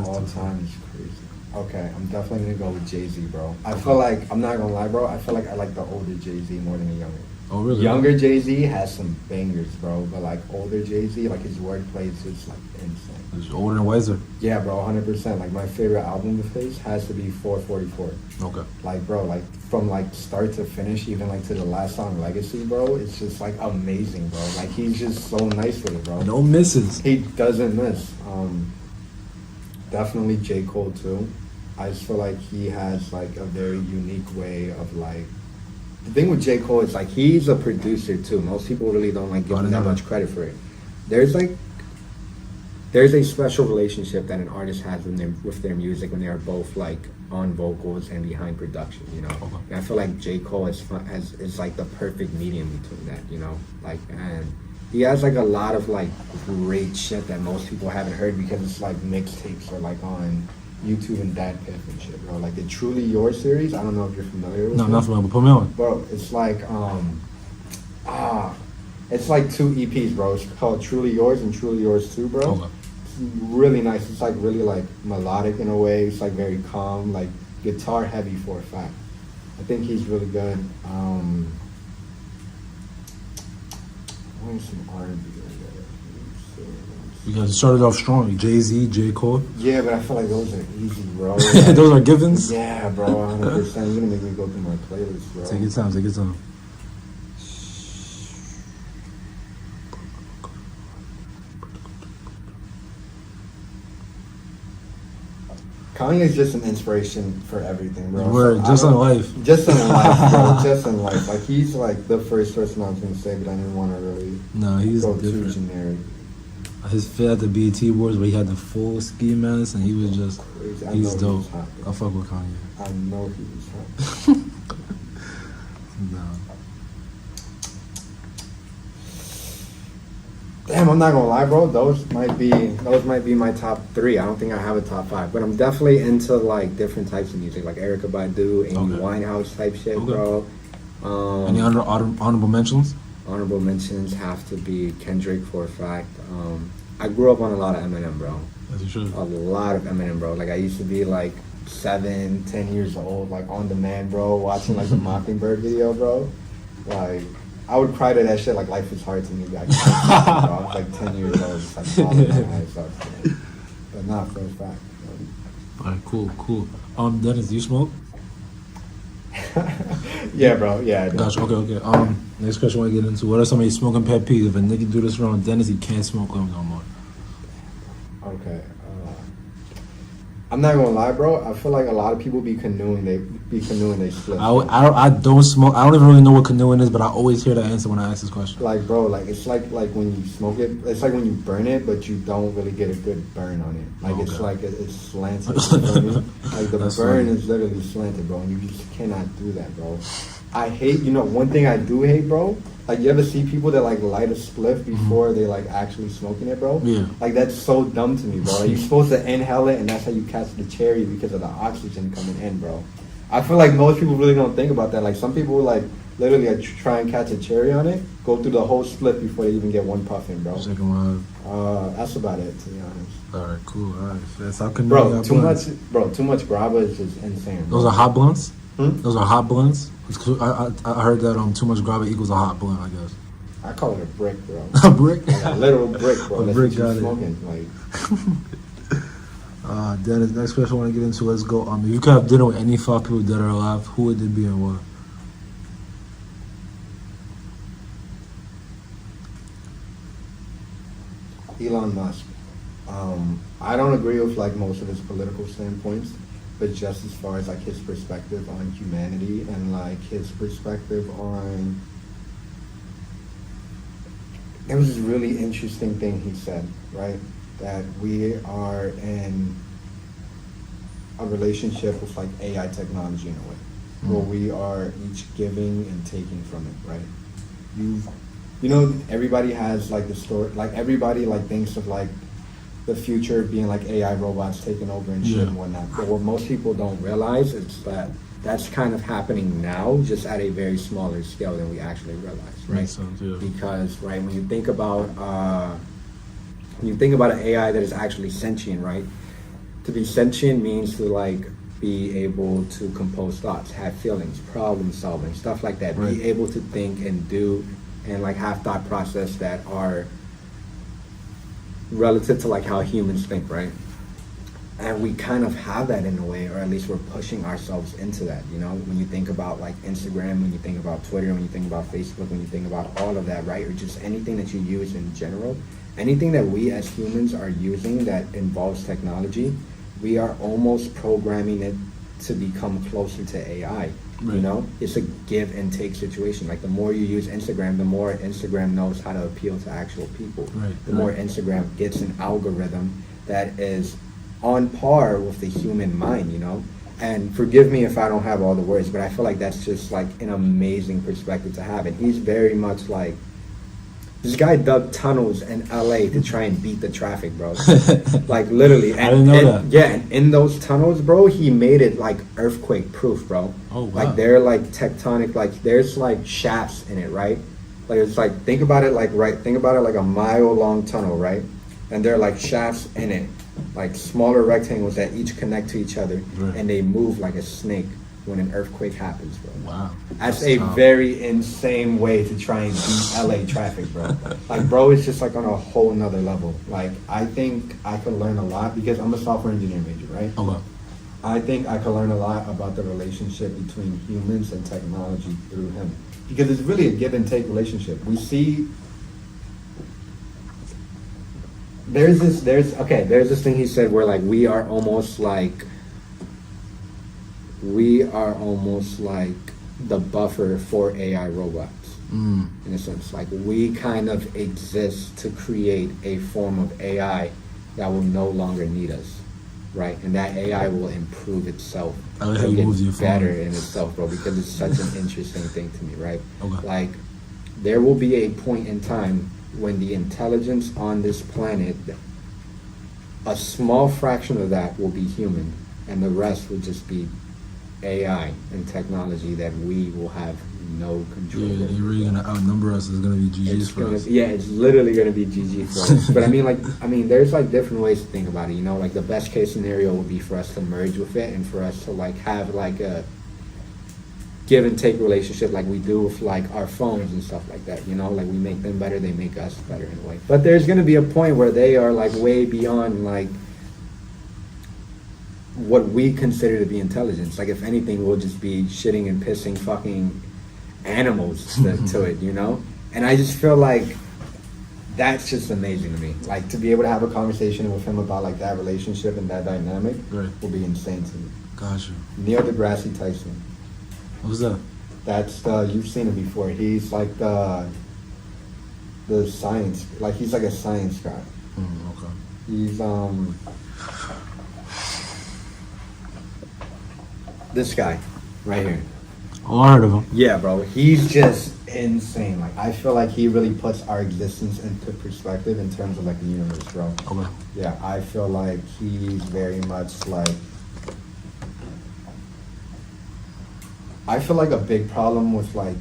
All time is crazy. Okay, I'm definitely gonna go with Jay-Z, bro. I feel like, I'm not gonna lie, bro, I feel like I like the older Jay-Z more than the younger. Oh, really? Younger Jay-Z has some bangers, bro, but like older Jay-Z, like his wordplay is just like insane. He's older and wiser. Yeah, bro, 100%. Like my favorite album of his has to be 444. Okay. Like, bro, like from like start to finish, even like to the last song, Legacy, bro, it's just like amazing, bro. Like he's just so nice with it, bro. No misses. He doesn't miss. Definitely J. Cole too. I just feel like he has like a very unique way of like. The thing with J. Cole is like he's a producer too. Most people really don't like give him that much credit for it. There's a special relationship that an artist has with their music when they are both like on vocals and behind production, you know. Okay. And I feel like J. Cole is like the perfect medium between that, you know. Like, and he has like a lot of like great shit that most people haven't heard because it's like mixtapes or like on YouTube and Dat Piff and shit, bro. Like the Truly Yours series, I don't know if you're familiar with it. No, not familiar, but put me on. Bro, it's like it's like 2 EPs, bro. It's called Truly Yours and Truly Yours 2, bro. Okay. It's really nice. It's like really like melodic in a way. It's like very calm, like guitar heavy for a fact. I think he's really good. What is some R&B? Because it started off strong. Jay-Z, J. Cole. Yeah, but I feel like those are easy, bro. Those are givens? Yeah, bro, 100%. You're gonna make me go through my playlist, bro. Take your time, take your time. Kanye's just an inspiration for everything, bro. Word, just in life. Just in life, bro. Just in life. Like, he's like the first person I was gonna say, but I didn't want to really he's go different. too generic. His fit at the BET Awards where he had the full ski mask and he was just, Crazy. he's dope. He was hot, I fuck with Kanye. I know he was hot. Nah. Damn, I'm not gonna lie, bro. Those might be my top 3. I don't think I have a top 5, but I'm definitely into like different types of music, like Erykah Badu, Amy Winehouse type shit, bro. Any honorable mentions? Honorable mentions have to be Kendrick for a fact. I grew up on a lot of Eminem, bro. As you should. A lot of Eminem, bro. Like I used to be like 7, 10 years old, like on demand, bro, watching like the Mockingbird video, bro. Like I would cry to that shit like Life is Hard to Me. Like, I was like 10 years old, just like falling my eyes up. But not for a fact. Alright, cool. Dennis, do you smoke? Yeah, bro. Yeah. I do. Gotcha. Okay. Next question I want to get into. What are some of your smoking pet peeves? If a nigga do this around Dennis, he can't smoke with him no more. Okay. I'm not gonna lie, bro. I feel like a lot of people be canoeing. They split. I don't smoke. I don't even really know what canoeing is, but I always hear the answer when I ask this question. Like, bro, like it's like when you smoke it. It's like when you burn it, but you don't really get a good burn on it. Like it's like it's slanted. You know what I mean? Like the That's burn funny. is literally slanted, bro. And you just cannot do that, bro. I hate. You know, one thing I do hate, bro. Like you ever see people that like light a spliff before they like actually smoking it, bro? Yeah. Like that's so dumb to me, bro. Like, you're supposed to inhale it, and that's how you catch the cherry because of the oxygen coming in, bro. I feel like most people really don't think about that. Like some people like literally like, try and catch a cherry on it, go through the whole split before they even get one puff in, bro. Second one. That's about it, to be honest. All right, cool. All right, that's how canoeing. Bro, too much grabba is just insane. Bro. Those are hot blunts. Hmm? Those are hot blunts. I heard that too much grabba equals a hot blunt, I guess. I call it a brick, bro. A brick? Like a literal brick, bro. A That's brick, what got you're it. smoking. Like, Dennis, next question I want to get into. Let's go. If you could have dinner with any 5 people dead or alive, who would it be and why? Elon Musk. I don't agree with like most of his political standpoints, but just as far as like his perspective on humanity and like his perspective on, there was this really interesting thing he said, right? That we are in a relationship with like AI technology in a way, where we are each giving and taking from it, right? You know, everybody has like the story, like everybody like thinks of like the future being like AI robots taking over and shit Yeah. and whatnot. But what most people don't realize is that that's kind of happening now, just at a very smaller scale than we actually realize, right? Makes sense, yeah. Because right when you think about an AI that is actually sentient, right? To be sentient means to like be able to compose thoughts, have feelings, problem solving, stuff like that. Right. Be able to think and do and like have thought process that are relative to like how humans think, right? And we kind of have that in a way, or at least we're pushing ourselves into that, you know? When you think about like Instagram, when you think about Twitter, when you think about Facebook, when you think about all of that, right? Or just anything that you use in general, anything that we as humans are using that involves technology, we are almost programming it to become closer to AI. Right. You know, it's a give and take situation. Like the more you use Instagram, the more Instagram knows how to appeal to actual people. Right, The more right. Instagram gets an algorithm that is on par with the human mind, you know? And forgive me if I don't have all the words, but I feel like that's just like an amazing perspective to have. And he's very much like, this guy dug tunnels in LA to try and beat the traffic, bro. Like literally. I didn't know that. Yeah, and in those tunnels, bro, he made it like earthquake proof, bro. Oh, wow. Like they're like tectonic, like there's like shafts in it, right? Like it's like think about it like a mile long tunnel, right? And there are like shafts in it, like smaller rectangles that each connect to each other, Right. and they move like a snake when an earthquake happens, bro. Wow. That's a tough. very insane way to try and beat LA traffic, bro. Like, bro, it's just like on a whole nother level. Like, I think I could learn a lot because I'm a software engineering major, right? Okay. I think I could learn a lot about the relationship between humans and technology through him. Because it's really a give and take relationship. We see there's this thing he said where like we are almost like the buffer for AI robots. In a sense, like we kind of exist to create a form of AI that will no longer need us, right? And that AI will improve itself. I like how It'll you get moved your better phone. in itself, bro, because it's such an interesting thing to me, right? Okay. Like there will be a point in time when the intelligence on this planet, a small fraction of that will be human, and the rest will just be AI and technology that we will have no control Yeah, over. they're really gonna outnumber us. It's gonna be GG's It's for gonna, us. yeah, it's literally gonna be GG for us. But I mean, there's like different ways to think about it. You know, like the best case scenario would be for us to merge with it and for us to like have like a give and take relationship like we do with like our phones and stuff like that. You know, like we make them better, they make us better in a way. But there's gonna be a point where they are like way beyond like what we consider to be intelligence. Like if anything, we'll just be shitting and pissing fucking animals to it, you know? And I just feel like that's just amazing to me. Like to be able to have a conversation with him about like that relationship and that dynamic Right. will be insane to me. Gotcha. Neil deGrasse Tyson. What's that? That's you've seen him before. He's like the science, like he's like a science guy. Okay. He's this guy right here. Oh, I heard of him. Yeah, bro. He's just insane. Like I feel like he really puts our existence into perspective in terms of like the universe, bro. Okay. Yeah, I feel like he's very much like I feel like a big problem with like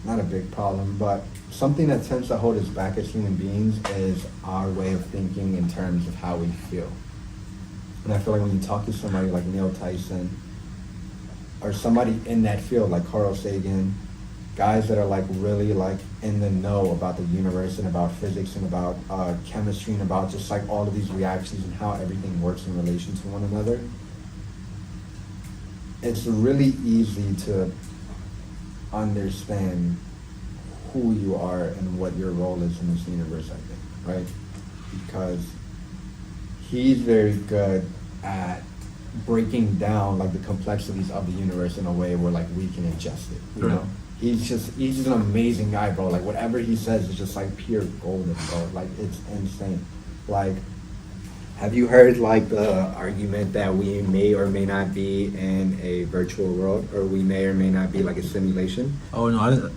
not a big problem, but something that tends to hold us back as human beings is our way of thinking in terms of how we feel. And I feel like when you talk to somebody like Neil Tyson or somebody in that field like Carl Sagan, guys that are like really like in the know about the universe and about physics and about chemistry and about just like all of these reactions and how everything works in relation to one another, it's really easy to understand who you are and what your role is in this universe, I think, right? Because he's very good at breaking down like the complexities of the universe in a way where like we can ingest it, you Right. know? He's just an amazing guy, bro. Like whatever he says is just like pure golden, bro. Like it's insane. Like, have you heard like the argument that we may or may not be in a virtual world, or we may or may not be like a simulation? Oh no, I didn't.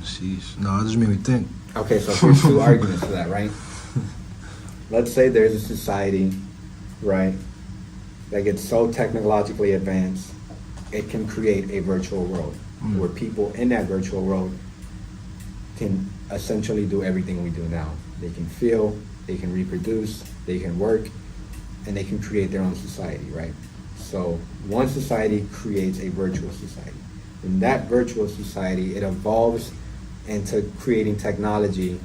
Sheesh. No, it just made me think. Okay, so here's two arguments to that, right? Let's say there's a society, right, that gets so technologically advanced, it can create a virtual world where people in that virtual world can essentially do everything we do now. They can feel, they can reproduce, they can work, and they can create their own society, right? So one society creates a virtual society. In that virtual society, it evolves into creating technology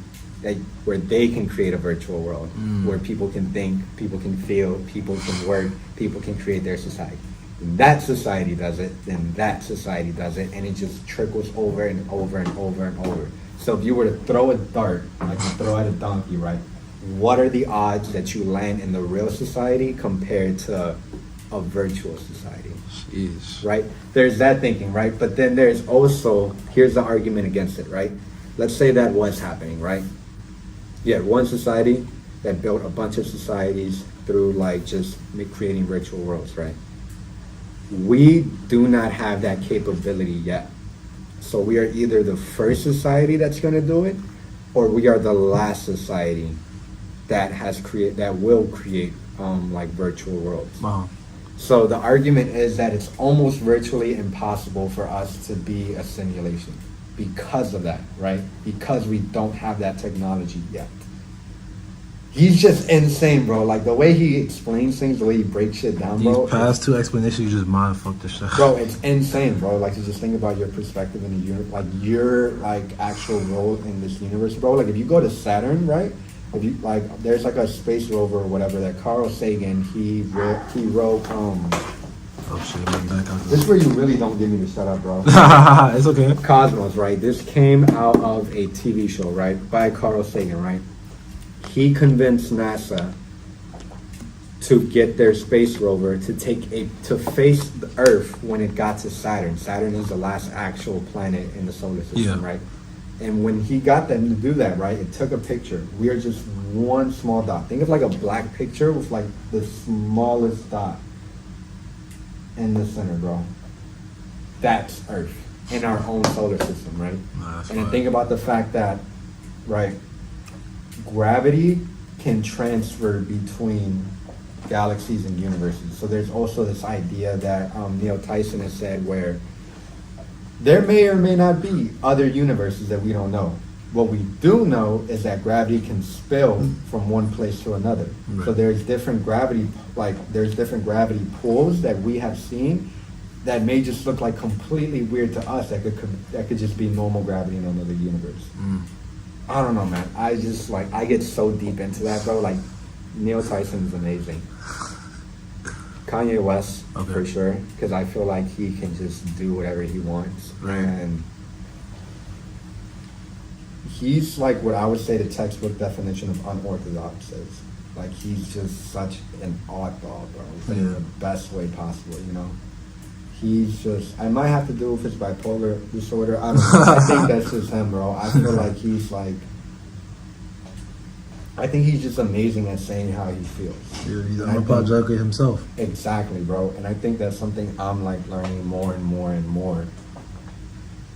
where they can create a virtual world, where people can think, people can feel, people can work, people can create their society. When that society does it, then that society does it, and it just trickles over and over and over and over. So if you were to throw a dart, like you throw at a donkey, right? What are the odds that you land in the real society compared to a virtual society? Jeez. Right? There's that thinking, right? But then there's also, here's the argument against it, right? Let's say that was happening, right? You had one society that built a bunch of societies through like just creating virtual worlds, right? We do not have that capability yet. So we are either the first society that's going to do it, or we are the last society that will create like virtual worlds. Wow. So the argument is that it's almost virtually impossible for us to be a simulation because of that, right? Because we don't have that technology yet. He's just insane, bro. Like the way he explains things, the way he breaks shit down, bro. These past two explanations, you just mind fucked the shit. Bro, it's insane, bro. Like to just think about your perspective in the universe, like your like actual role in this universe, bro. Like if you go to Saturn, right? If you like, there's like a space rover or whatever that Carl Sagan he wrote. Oh shit, my back out. This is where you really don't give me to shut up, bro. It's okay. Cosmos, right? This came out of a TV show, right, by Carl Sagan, right? He convinced NASA to get their space rover to face the Earth when it got to Saturn. Saturn is the last actual planet in the solar system, right? And when he got them to do that, right, it took a picture. We are just one small dot. Think of like a black picture with like the smallest dot in the center, bro. That's Earth in our own solar system, right? And then think about the fact that, right, gravity can transfer between galaxies and universes. So there's also this idea that Neil Tyson has said where there may or may not be other universes that we don't know. What we do know is that gravity can spill from one place to another. Right. So there's different gravity pulls that we have seen that may just look like completely weird to us. That could just be normal gravity in another universe. I don't know, man. I just like I get so deep into that, bro. Like Neil Tyson is amazing. Kanye West, for sure, because I feel like he can just do whatever he wants. Right. And he's like what I would say the textbook definition of unorthodox is. Like he's just such an oddball, bro. Like in the best way possible, you know? He's just, I might have to do with his bipolar disorder. I don't know. I think that's just him, bro. I feel like he's like, I think he's just amazing at saying how he feels. Yeah, he's unapologetic himself. Exactly, bro. And I think that's something I'm like learning more and more and more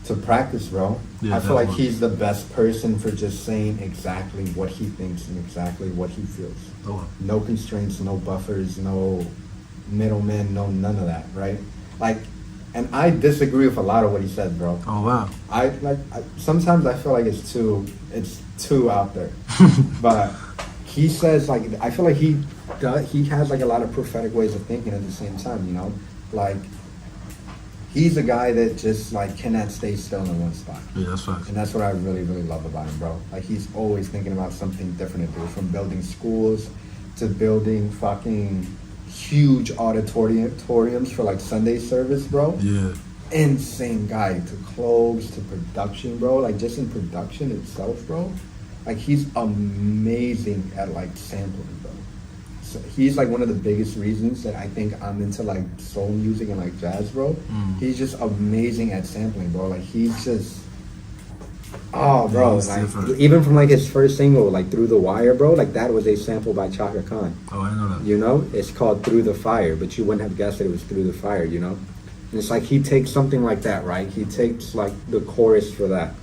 to practice, bro. Yeah, I feel like he's the best person for just saying exactly what he thinks and exactly what he feels. Oh. No constraints, no buffers, no middlemen, no none of that, right? Like, and I disagree with a lot of what he said, bro. Oh wow. Sometimes I feel like it's too out there. But he says like I feel like he has like a lot of prophetic ways of thinking at the same time, you know? Like he's a guy that just like cannot stay still in one spot. Yeah, that's facts. And that's what I really, really love about him, bro. Like he's always thinking about something different to do, from building schools to building fucking huge auditoriums for like Sunday service, bro. Yeah. Insane guy. To clothes, to production, bro. Like just in production itself, bro. Like he's amazing at like sampling, bro. So he's like one of the biggest reasons that I think I'm into like soul music and like jazz, bro. He's just amazing at sampling, bro. Like he's just, oh, bro. Like even from like his first single, like Through the Wire, bro. Like that was a sample by Chaka Khan. Oh, I know that. You know, it's called Through the Fire, but you wouldn't have guessed that it was Through the Fire. You know, and it's like he takes something like that, right? He takes like the chorus for that,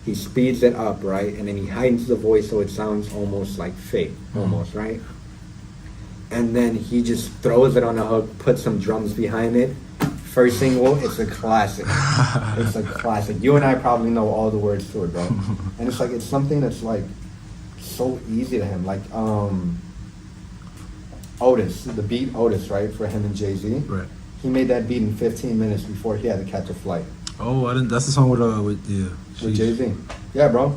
he speeds it up, right? And then he heightens the voice so it sounds almost like fake, almost, right? And then he just throws it on the hook, puts some drums behind it. First single, it's a classic. It's a classic. You and I probably know all the words to it, bro. And it's like, it's something that's like so easy to him. Like, Otis, the beat Otis, right? For him and Jay-Z. Right. He made that beat in 15 minutes before he had to catch a flight. Oh, I didn't. That's the song with With Jay-Z. Yeah, bro.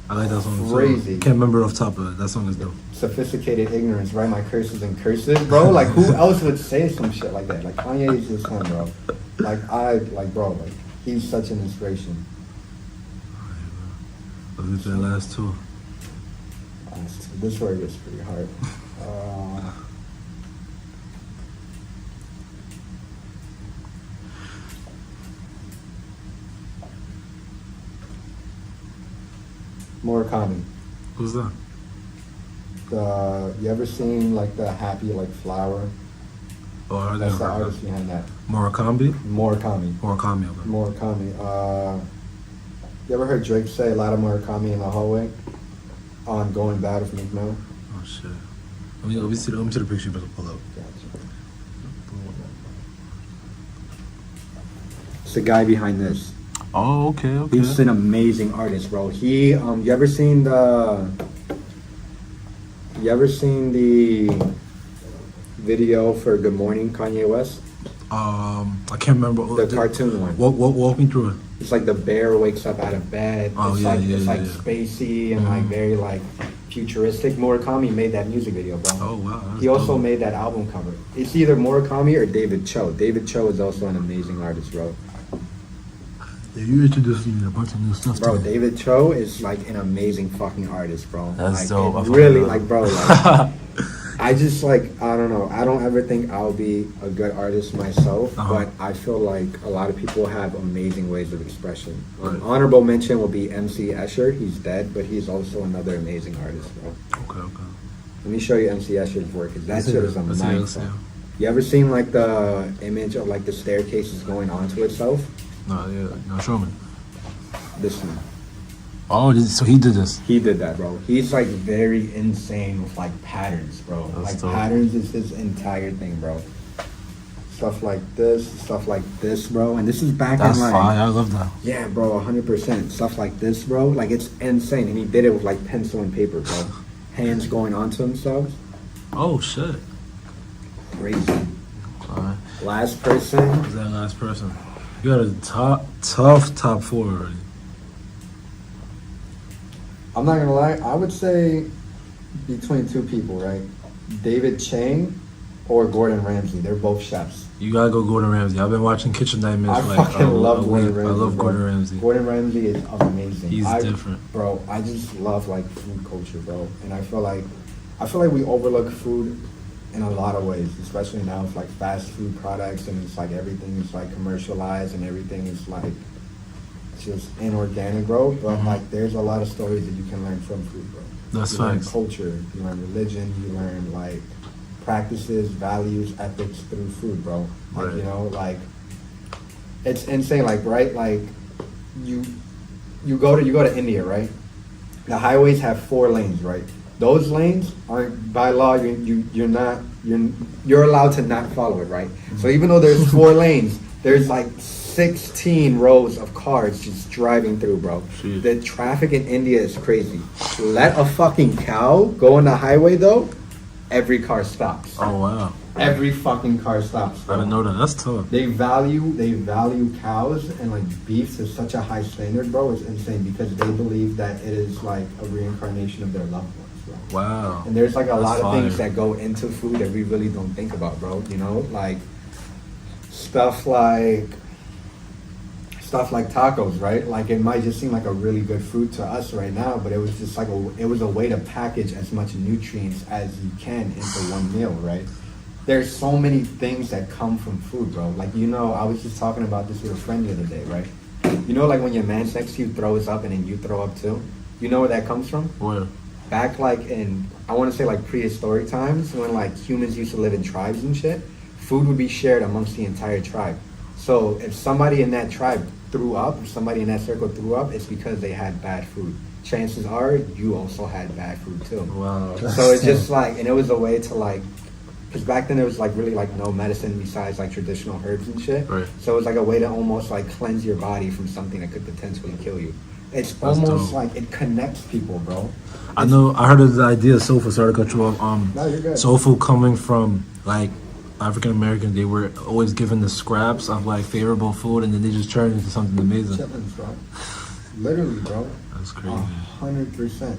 I like that song. Crazy. Can't remember off top of it. That song is dope. Sophisticated ignorance, right? My curses and curses, bro. Like, who else would say some shit like that? Like, Kanye is his son, bro. Bro, he's such an inspiration. Let's get to the last two. This word is pretty hard. Murakami. Who's that? You ever seen like the happy like flower? Oh, That's the artist behind that. Murakami? Murakami. Murakami, okay. Murakami. You ever heard Drake say a lot of Murakami in the hallway on Going Bad with Meek Mill? Oh shit. Let me see the picture you better pull up. Gotcha. It's the guy behind this. Oh, okay. He's an amazing artist, bro. You ever seen the video for Good Morning, Kanye West? I can't remember. The cartoon one. Walk me through it. It's like the bear wakes up out of bed. Oh, It's yeah, like, yeah, it's like yeah. spacey and like very like futuristic. Murakami made that music video, bro. Oh, wow. That's He also dope. made that album cover. It's either Murakami or David Cho. David Cho is also an amazing artist, bro. Yeah, you introduced me to a bunch of new stuff. Bro, today. David Cho is like an amazing fucking artist, bro. That's like, dope. I it fucking really, love like, it. bro, like, I just like, I don't know. I don't ever think I'll be a good artist myself, but I feel like a lot of people have amazing ways of expression. Right. Honorable mention will be MC Escher. He's dead, but he's also another amazing artist, bro. Okay. Let me show you MC Escher's work, because that Let's see shit it. is a Let's see it, mind let's see fuck. it. You ever seen like the image of like the staircases going onto itself? No, show me. This one. Oh, so he did this. He did that, bro. He's like very insane with like patterns, bro. That's Like dope. patterns is his entire thing, bro. Stuff like this, bro. And this is back That's in like, fire. I love that. yeah, bro, 100%. Stuff like this, bro. Like it's insane. And he did it with like pencil and paper, bro. Hands going onto themselves. Oh shit. Crazy. Alright. Last person. Who's that last person? You got a tough top four already. I'm not gonna lie. I would say between two people, right? David Chang or Gordon Ramsay. They're both chefs. You gotta go Gordon Ramsay. I've been watching Kitchen Nightmares I for like fucking love a Gordon week. Ramsay. I love bro. Gordon Ramsay. Gordon Ramsay is amazing. He's different. Bro, I just love like food culture, bro. And I feel like we overlook food in a lot of ways, especially now with like fast food products and it's like everything is like commercialized and everything is like just inorganic, bro. But like there's a lot of stories that you can learn from food, bro. That's you learn facts. culture, you learn religion, you learn like practices, values, ethics through food, bro. Like, Right. you know, like it's insane, like, right? Like you go to India, right? The highways have 4 lanes, right? Those lanes aren't by law. You're allowed to not follow it, right? So even though there's 4 lanes, there's like 16 rows of cars just driving through, bro. Shit. The traffic in India is crazy. Let a fucking cow go on the highway though, every car stops. Oh wow. Every fucking car stops. I Bro. didn't know that. That's tough. They value cows and like beef to such a high standard, bro. It's insane because they believe that it is like a reincarnation of their loved ones, bro. Wow. And there's like a That's lot of fire. things that go into food that we really don't think about, bro. You know, like stuff like tacos, right? Like it might just seem like a really good food to us right now, but it was just like it was a way to package as much nutrients as you can into one meal, right? There's so many things that come from food, bro. Like, you know, I was just talking about this with a friend the other day, right? You know, like when your man next to you throws up and then you throw up too? You know where that comes from? Where? Back like in, I want to say like prehistoric times when like humans used to live in tribes and shit, food would be shared amongst the entire tribe. So if somebody in that tribe threw up, if somebody in that circle threw up, it's because they had bad food. Chances are you also had bad food too. Wow. So it's just like, and it was a way to like, because back then there was like really like no medicine besides like traditional herbs and shit. Right. So it was like a way to almost like cleanse your body from something that could potentially kill you. It's That's almost dope. like it connects people, bro. I know. I heard of the idea of soul food. Sorry to cut you off. No, you're good. Soul food coming from like African Americans. They were always given the scraps of like favorable food, and then they just turned it into something amazing. Chitlins, bro. Literally, bro. That's crazy. 100%.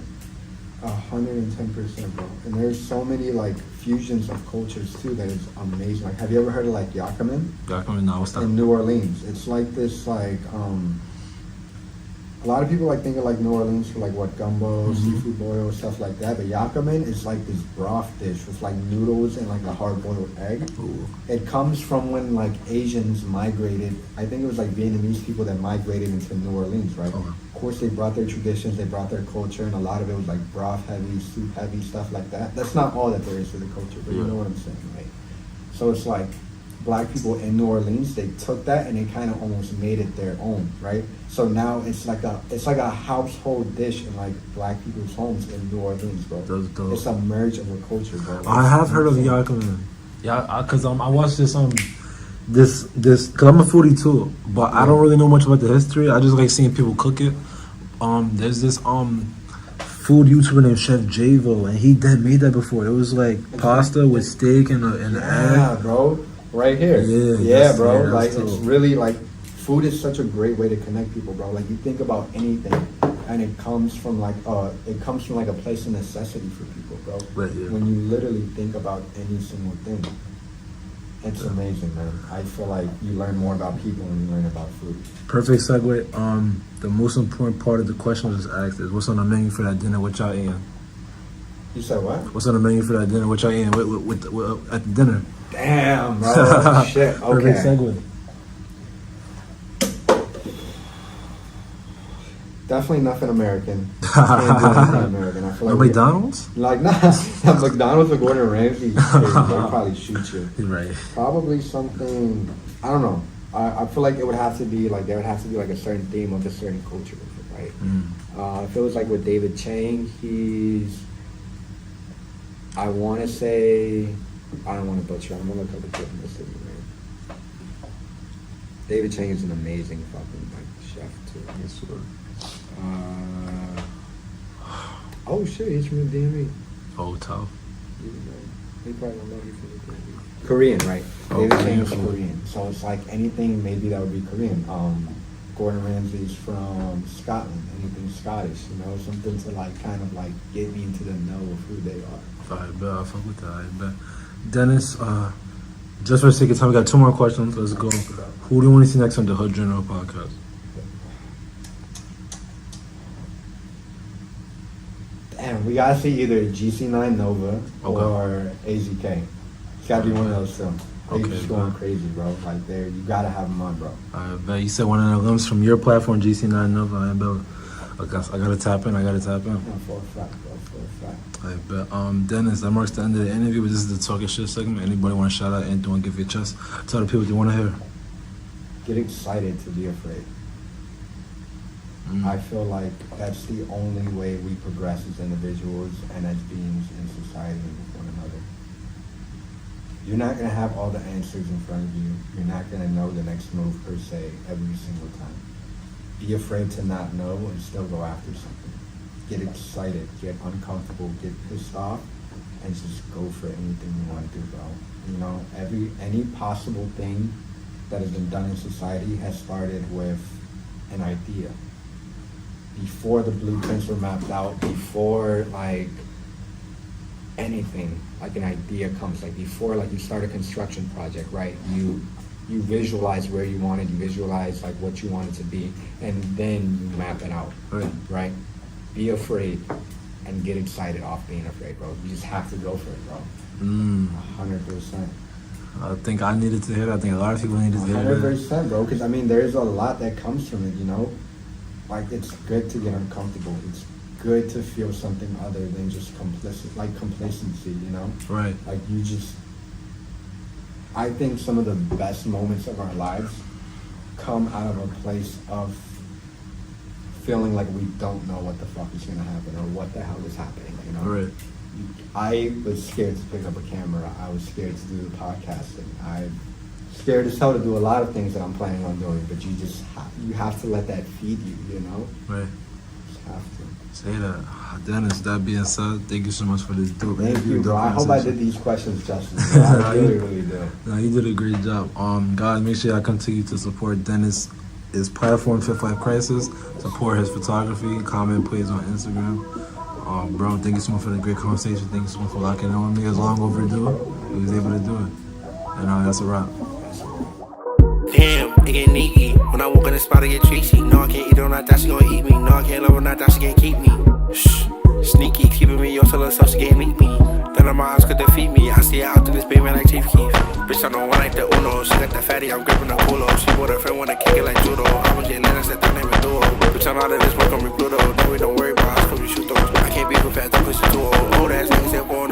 110%, bro. And there's so many like fusions of cultures too that is amazing. Like, have you ever heard of like Yakima Y'all coming now? What's that? in New Orleans? It's like this like a lot of people like think of like New Orleans for like what gumbo, seafood boil, stuff like that. But Yakima is like this broth dish with like noodles and like a hard boiled egg. Ooh. It comes from when like Asians migrated. I think it was like Vietnamese people that migrated into New Orleans, right? Okay. Of course, they brought their traditions, they brought their culture, and a lot of it was like broth heavy, soup heavy, stuff like that. That's not all that there is to the culture, but you Yeah. know what I'm saying, right? So it's like black people in New Orleans, they took that and they kind of almost made it their own, right? So now it's like a household dish in like black people's homes in New Orleans, bro. That's dope. It's a merge of a culture, bro. I have heard of Yakima. Yeah, cause I watched this cause I'm a foodie too, but I don't really know much about the history. I just like seeing people cook it. There's this food YouTuber named Chef Javo, and he made that before. It was like pasta with steak and an Yeah, egg. bro. Right here. Yeah, Yeah, that's- bro. yeah, that's Like dope. it's really like food is such a great way to connect people, bro. Like you think about anything and it comes from like a place of necessity for people, bro. Right, yeah. When you literally think about any single thing. It's amazing, man. I feel like you learn more about people when you learn about food. Perfect segue. The most important part of the question I just asked is, what's on the menu for that dinner? What y'all eating? You said what? What's on the menu for that dinner? What y'all eating with at the dinner? Damn, bro. Shit. Perfect Okay. segue. Definitely nothing American. Can't do anything American. I feel No like McDonald's? Like nah, McDonald's or Gordon Ramsay, they'll probably shoot you. He's right. Probably something, I don't know. I feel like it would have to be like, there would have to be like a certain theme of a certain culture, right? If it was like with David Chang, I want to say, I don't want to butcher, I'm gonna look up a different city, man. David Chang is an amazing fucking like chef too. Yes, sir. Oh shit, he's from the DMV. Oh, tough. He probably don't know he's from the DMV. Korean, right? Oh, David Chang is Korean. Korean. So it's like anything maybe that would be Korean. Gordon Ramsay's from Scotland, anything Scottish, you know, something to like kind of like get me into the know of who they are. I bet. I fuck with that. I bet. Dennis, just for the sake of time, we got two more questions. Let's go. Who do you want to see next on the Hood General podcast? Damn, we gotta see either GC9 Nova Okay. or AZK. It's gotta be one of those two. They Okay, just going bet. crazy, bro. Like you gotta have them on, bro. I bet. You said one of the limbs from your platform, GC9 Nova. I bet. I gotta tap in. Yeah, for a fact, bro. For a fact. I bet. Dennis, that marks the end of the interview. This is the talking shit segment. Anybody want to shout out anything? Want to give your chest? Tell the people what you want to hear. Get excited to be afraid. I feel like that's the only way we progress as individuals and as beings in society and with one another. You're not going to have all the answers in front of you. You're not going to know the next move per se every single time. Be afraid to not know and still go after something. Get excited, get uncomfortable, get pissed off, and just go for anything you want to do, bro. You know, any possible thing that has been done in society has started with an idea. Before the blueprints were mapped out, before like anything, like an idea comes, like before like you start a construction project, right? You visualize where you want it, you visualize like what you want it to be, and then you map it out, right? Be afraid and get excited off being afraid, bro. You just have to go for it, bro. 100%. I think I needed to hear that. I think a lot of people needed to hear that. 100%, bro. Because I mean, there's a lot that comes from it, you know. Like it's good to get uncomfortable. It's good to feel something other than just complacency, you know. Right. Like I think some of the best moments of our lives come out of a place of feeling like we don't know what the fuck is gonna happen or what the hell is happening, you know? Right. I was scared to pick up a camera. I was scared to do the podcasting. I'm scared as hell to do a lot of things that I'm planning on doing, but you just you have to let that feed you, you know? Right. Just have to. Say that. Dennis, that being said, thank you so much for this dope Thank interview. you, bro. dope I hope I conversation. did these questions justice. Bro. I really, really do. No, you did a great job. Guys, make sure y'all continue to support Dennis. His platform, Fifth Life Crisis. Support his photography. Comment, please, on Instagram. Bro, thank you so much for the great conversation. Thank you so much for locking in on me. It was long overdue. We was able to do it. And that's a wrap. Damn, it get sneaky. When I walk in the spot, I get treachy. No, I can't eat her, not that she gon' eat me. No, I can't love her, not that she can't keep me. Shh, sneaky, keeping me on till herself, she can't meet me. None of my eyes could defeat me. I see her out in this baby like Chief Keef. Bitch, I know one like the Uno. She got the fatty, I'm gripping the culo. She bought her friend, wanna kick it like judo. I was getting Lennox, that name is duo. Bitch, I'm out of this work on me Pluto. No, we don't worry about us, cause we shoot those. I can't be with fat, don't push it too old. Old ass niggas that born